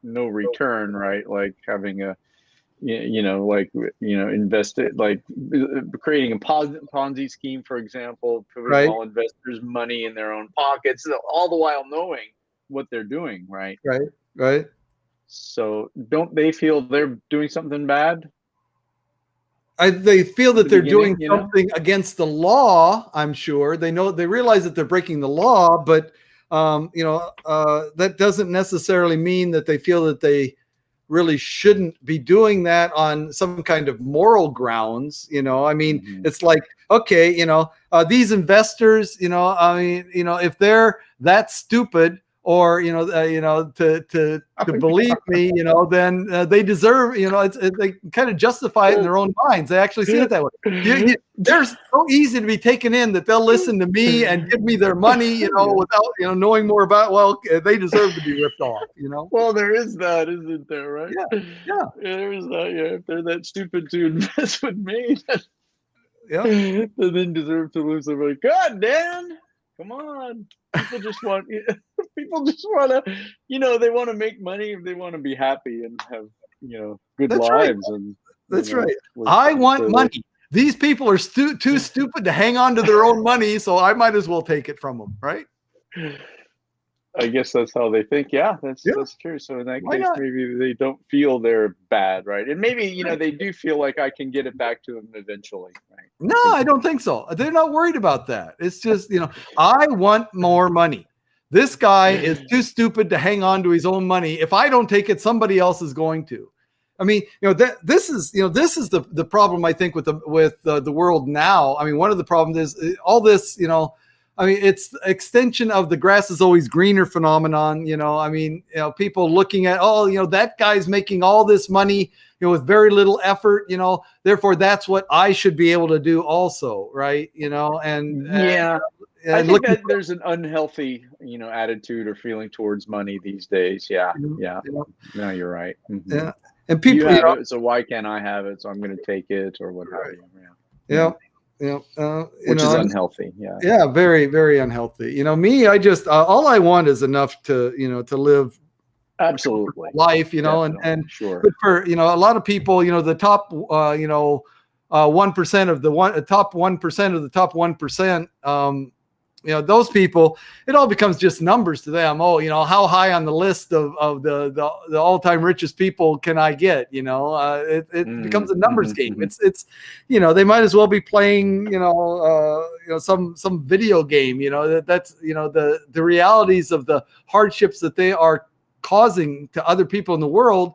no return, right, like having a invested, like creating a Ponzi scheme, for example, putting Right, all investors' money in their own pockets, all the while knowing what they're doing, right? right, right. So don't they feel they're doing something bad They feel at that the they're doing beginning? something against the law. I'm sure they realize that they're breaking the law, but that doesn't necessarily mean that they feel that they really shouldn't be doing that on some kind of moral grounds. I mean, Hmm. it's like, okay, these investors, I mean, if they're that stupid, or to believe me, then they deserve, they kind of justify it in their own minds. They actually see it that way. They're so easy to be taken in that they'll listen to me and give me their money, Yeah. without knowing more about. Well, they deserve to be ripped off. Well, there is that, isn't there, right? Yeah, Yeah, yeah, there is that. Yeah, if they're that stupid to invest with me, yeah. they then deserve to lose. They're like, God damn, come on. People just want, people just want to, they want to make money. They want to be happy and have, good That's right. lives, and That's right. with, I want so money. These people are too stupid to hang on to their own money, so I might as well take it from them, right? I guess that's how they think. Yeah, that's Yeah, that's true. So in that why case, not? maybe they don't feel they're bad, right? And maybe Right. they do feel like I can get it back to them eventually, right? No, I think. I don't think so. They're not worried about that. It's just, I want more money. This guy is too stupid to hang on to his own money. If I don't take it, somebody else is going to. I mean, this is, the problem, I think, with the world now. I mean, one of the problems is all this, I mean, it's the extension of the grass is always greener phenomenon. I mean, people looking at, oh, that guy's making all this money, with very little effort, therefore that's what I should be able to do also, right? Yeah, I And think looking that there's an unhealthy, attitude or feeling towards money these days. Yeah, yeah. for, No, you're right. yeah, and You people, have it, so why can't I have it? So I'm going to take it, or what have right, you. Yeah. yeah, Mhm. yeah, Which is unhealthy. Yeah. yeah, very, very unhealthy. Me, I just all I want is enough to to live a comfortable Absolutely. life, Definitely. and Sure. but for a lot of people, the top 1% of the top 1% of the top 1%, those people, it all becomes just numbers to them. Oh, how high on the list of the all-time richest people can I get? It becomes a numbers game. Mm-hmm. It's they might as well be playing some video game. That's the realities of the hardships that they are causing to other people in the world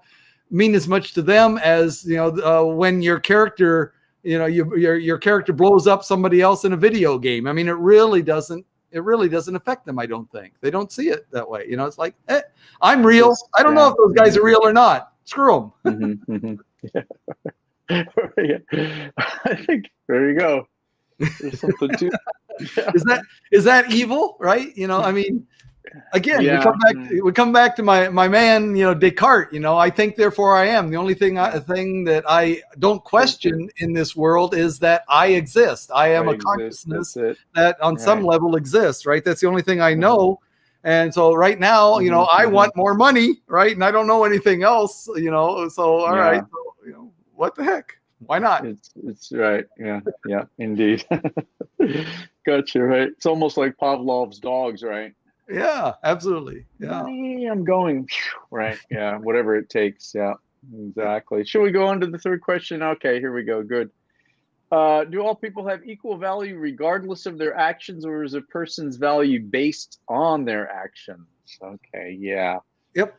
mean as much to them as when your character your character blows up somebody else in a video game. I mean, it really doesn't affect them. I don't think they don't see it that way. It's like, I'm real. Just, I don't know yeah. if those guys are real or not. Screw them. Mm-hmm. Mm-hmm. Yeah. I think there you go. There's something to. Yeah. Is that evil? Right. I mean, again, Yeah. we come back to my man, Descartes. I think, therefore I am. The only thing that I don't question in this world is that I exist. I am I a exist. consciousness That's it. that on some Right. level exists, right? That's the only thing I Uh-huh. know. And so right now, I Mm-hmm. want more money, right? And I don't know anything else, so all right. Yeah. So, what the heck? Why not? It's right. Yeah. Yeah. Indeed. Gotcha. Right. It's almost like Pavlov's dogs, right? Yeah, absolutely. Yeah. Money, I'm going. Right. Yeah. Whatever it takes. Yeah. Exactly. Should we go on to the third question? Okay. Here we go. Good. Do all people have equal value regardless of their actions, or is a person's value based on their actions? Okay. Yeah. Yep.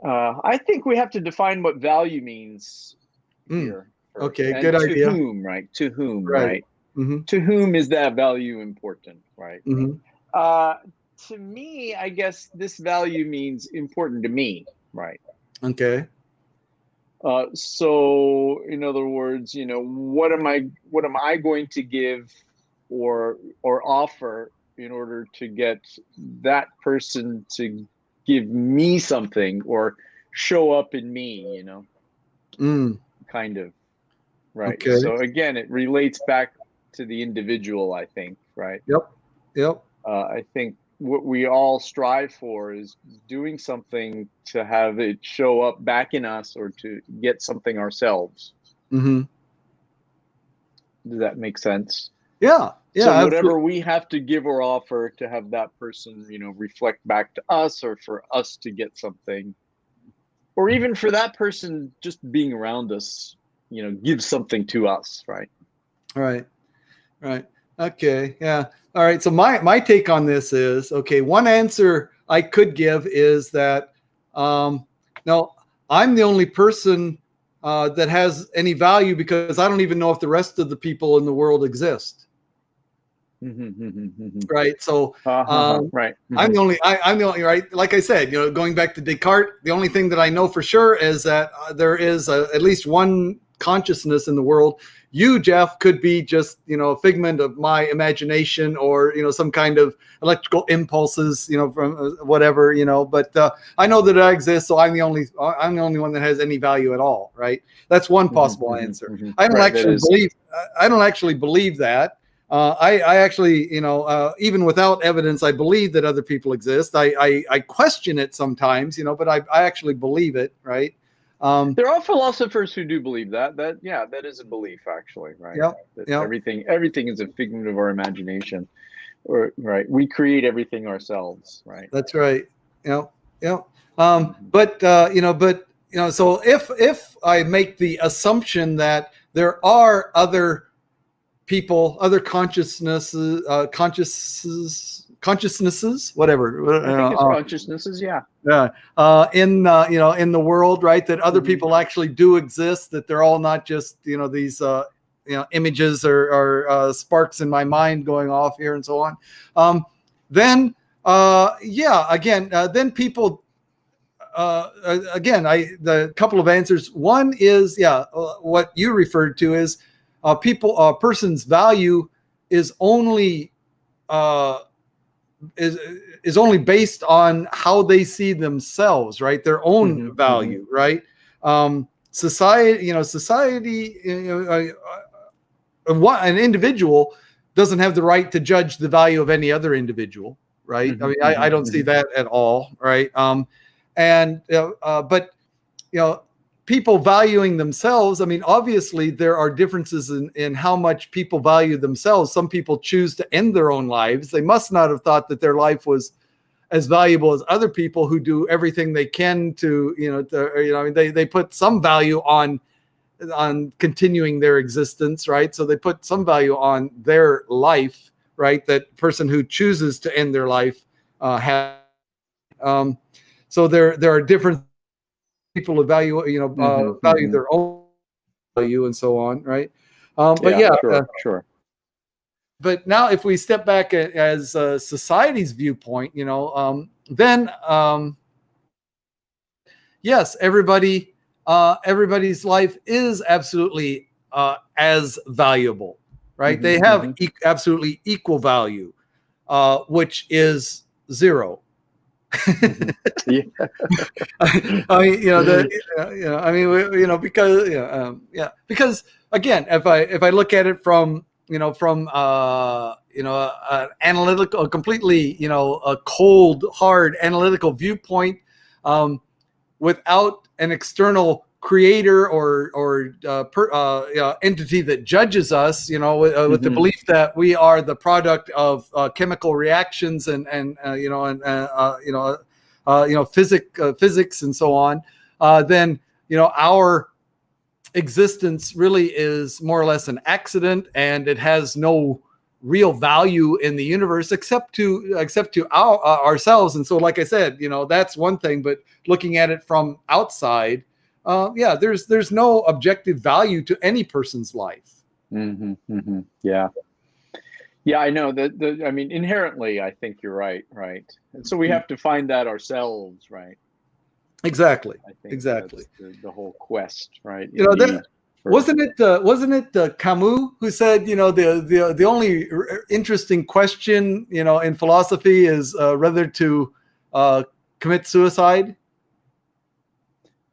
I think we have to define what value means here first. Okay. And Good to idea. whom, right? To whom, Right. right? Mm-hmm. To whom is that value important, right? Mm-hmm. To me, I guess this value means important to me, right? Okay. So in other words, what am I going to give or offer in order to get that person to give me something or show up in me, Mm. kind of. right? Okay. So again, it relates back to the individual, I think, right? Yep. Yep. I think what we all strive for is doing something to have it show up back in us or to get something ourselves. Mm-hmm. Does that make sense? Yeah. Yeah. So Absolutely. whatever we have to give or offer to have that person, reflect back to us, or for us to get something, or even for that person just being around us, give something to us, right? Right. Right. Okay. Yeah. All right. So my take on this is, okay, one answer I could give is that no, I'm the only person that has any value because I don't even know if the rest of the people in the world exist. Right. So Right. I'm the only I'm the only, right. Like I said, going back to Descartes, the only thing that I know for sure is that there is at least one consciousness in the world. You, Jeff, could be just a figment of my imagination, or some kind of electrical impulses, from whatever, But I know that I exist, so I'm the only one that has any value at all, right? That's one possible answer. I don't Right, actually believe. I don't actually believe that. I actually, even without evidence, I believe that other people exist. I question it sometimes, but I actually believe it, right? There are philosophers who do believe that. That is a belief, actually, right? Yep, That yep. everything is a figment of our imagination, or right? We create everything ourselves, right? That's right. Yep, yep. But so if I make the assumption that there are other people, other consciousnesses, whatever. I think it's consciousnesses, yeah. Yeah, in the world, right? That other people actually do exist. That they're all not just these images or sparks in my mind going off here and so on. Then then people. Again, the couple of answers. One is what you referred to is a person's value is only is only based on how they see themselves, right? Their own value, right? Society, an individual doesn't have the right to judge the value of any other individual, right? I mean, I don't see that at all, right? But people valuing themselves, I mean, obviously there are differences in how much people value themselves. Some people choose to end their own lives. They must not have thought that their life was as valuable as other people who do everything they can to, they put some value on continuing their existence, right? So they put some value on their life, right? That person who chooses to end their life has. So there are different people evaluate, value their own value and so on, right? Sure. But now, if we step back as society's viewpoint, then yes, everybody's life is absolutely as valuable, right? They have absolutely equal value, which is zero. Yeah. I mean, because again, if I look at it from an analytical, a completely a cold, hard analytical viewpoint, without an external creator or entity that judges us, with the belief that we are the product of chemical reactions and physics and so on, then our existence really is more or less an accident, and it has no real value in the universe except to ourselves. And so, like I said, that's one thing. But looking at it from outside, there's no objective value to any person's life. Yeah. Yeah, I know that. I mean, inherently, I think you're right. And so we have to find that ourselves, right? Exactly. I think Exactly. that's the whole quest, right? Wasn't it Camus who said, the only interesting question, in philosophy is whether to commit suicide?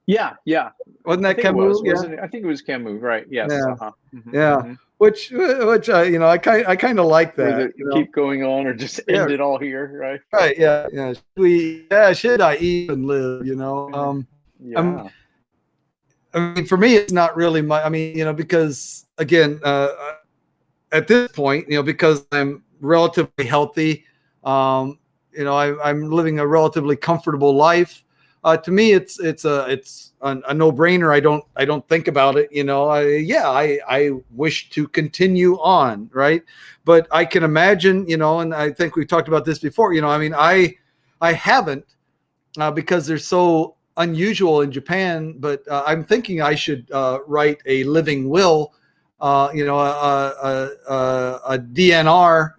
Yeah, yeah. Wasn't I that think it was, Camus? Yeah, wasn't it? I think it was Camus, right? Yes. yeah, Uh-huh. yeah. Which I kind of like Where that. the keep going on or just Yeah, end it all here, right? right. Yeah, yeah. Should I even live? Um, Yeah. I mean, for me, it's not really my. I mean, because again, at this point, because I'm relatively healthy, I'm living a relatively comfortable life. To me, it's a no brainer. I don't think about it. I wish to continue on, right? But I can imagine, and I think we talked about this before. I mean, I haven't because they're so unusual in Japan. But I'm thinking I should write a living will, a DNR.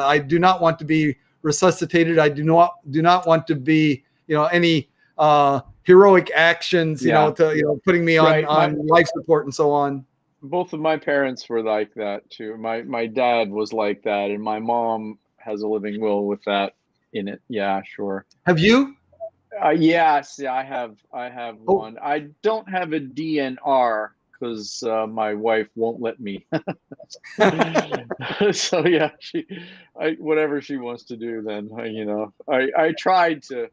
I do not want to be resuscitated. I do not want to be, any heroic actions, Yeah. putting me on Right. on life support and so on. Both of my parents were like that too. My dad was like that, and my mom has a living will with that in it. Yeah, sure. Have you? Yes, yeah, I have Oh, one. I don't have a DNR because my wife won't let me. So yeah, whatever she wants to do, then I tried to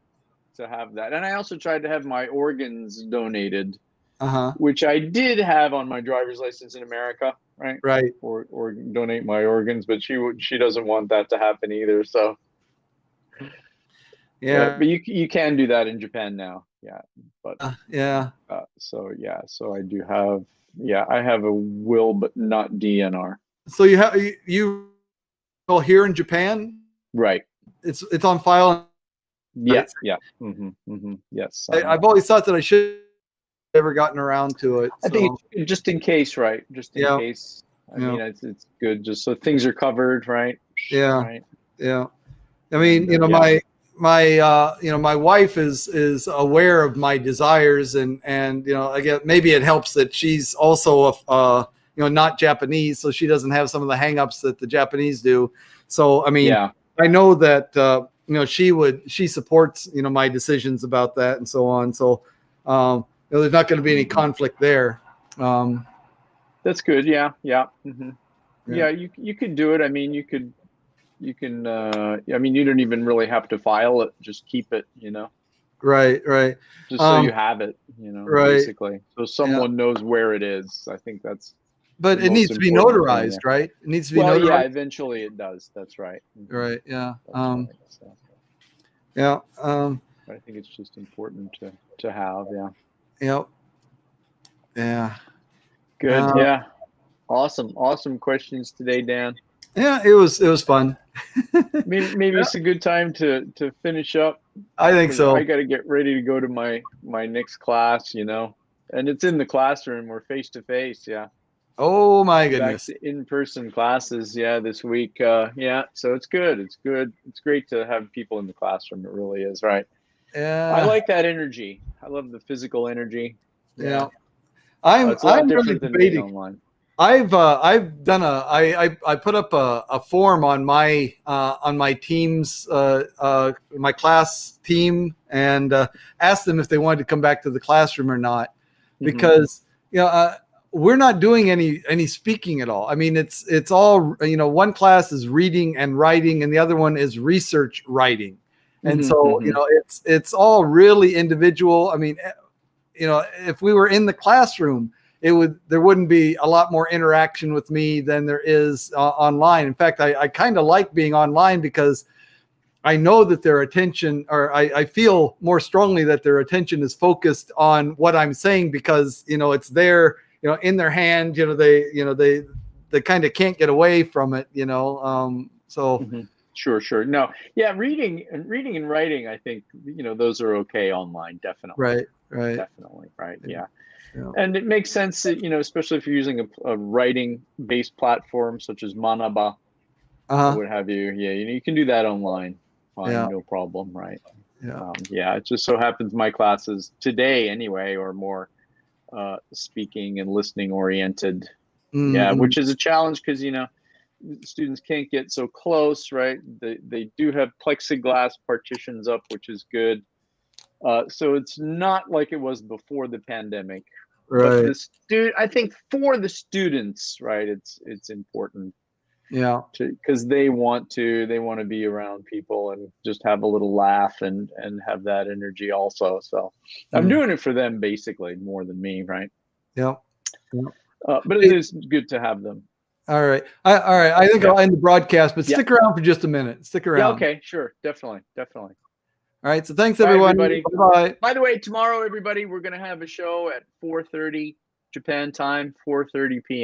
have that, and I also tried to have my organs donated, uh huh. which I did have on my driver's license in America, right? Right. Or donate my organs, but she doesn't want that to happen either. So, but Yeah. you can do that in Japan now, yeah. But Yeah. so yeah, so I do have, yeah, I have a will, but not DNR. So you well, here in Japan, Right. it's on file. Yeah. Right? Yeah. Yes. I've always thought that I should have ever gotten around to it. I think So it's just in case, right? Just in yeah, case. I yeah, mean, it's good just so things are covered, right? yeah, Right. yeah. I mean, And yeah. my wife is aware of my desires, and again, maybe it helps that she's also not Japanese, so she doesn't have some of the hangups that the Japanese do. So I mean, Yeah. I know that she supports my decisions about that and so on. So there's not going to be any Mhm. conflict there. Um, That's good. Yeah. Yeah. yeah, Yeah, you could do it. I mean, you can I mean, you don't even really have to file it. Just keep it, right, right, just so you um, have it, right. basically. So Yeah, someone knows where it is. I think that's the but it most needs to be important thing. notarized, Yeah. right? It needs to be Well, yeah, notarized, eventually it does. That's right. right? Yeah, That's right. So yeah, I think it's just important to have. Yeah. yep, yeah, Good. uh, Yeah. Awesome. Awesome questions today, Dan. yeah. It was fun. Maybe it's a good time to finish up I think because I so. got to get ready to go to my next class, and it's in the classroom. We're face to face. Yeah. Oh my Back goodness. to in-person classes, yeah, this week. Yeah, so it's good. It's good. It's great to have people in the classroom. It really is, right? I Yeah, like that energy. I love the physical energy. Yeah. yeah. I'm It's a lot I'm really different than being debating. online. I've done I put up a form on my team's my class team and asked them if they wanted to come back to the classroom or not Hmm. because we're not doing any speaking at all. I mean it's all one class is reading and writing and the other one is research writing, and so Hmm. it's all really individual. I mean if we were in the classroom, there wouldn't be a lot more interaction with me than there is online. In fact, I kind of like being online because I know that their attention, or I feel more strongly that their attention is focused on what I'm saying because it's there, in their hand. They kind of can't get away from it. So Hmm. Sure, sure. No, yeah, reading and writing, I think, those are okay online, definitely. right, right, Definitely, right. Yeah. yeah, And it makes sense that, especially if you're using a writing-based platform such as Manaba uh or huh, what have you. Yeah, you can do that online. Fine, yeah, no problem, right? yeah, Yeah, it just so happens my classes today, anyway, are more speaking and listening oriented. Yeah, mm-hmm. which is a challenge because students can't get so close, right? They do have plexiglass partitions up, which is good. So it's not like it was before the pandemic. But Right. I think for the students, right, it's important Yeah. because they want to be around people and just have a little laugh and have that energy also. So I'm Mm. doing it for them basically more than me, right? Yeah. Yeah. But it Hey, is good to have them. all right. All right. I think Yeah. I'll end the broadcast, but Yeah. stick around for just a minute. Stick Yeah. around. Okay. Sure. Definitely. Definitely. All right. So thanks, Bye, everyone. everybody. Bye-bye. By the way, tomorrow, everybody, we're going to have a show at 4:30 Japan time, 4:30 p.m.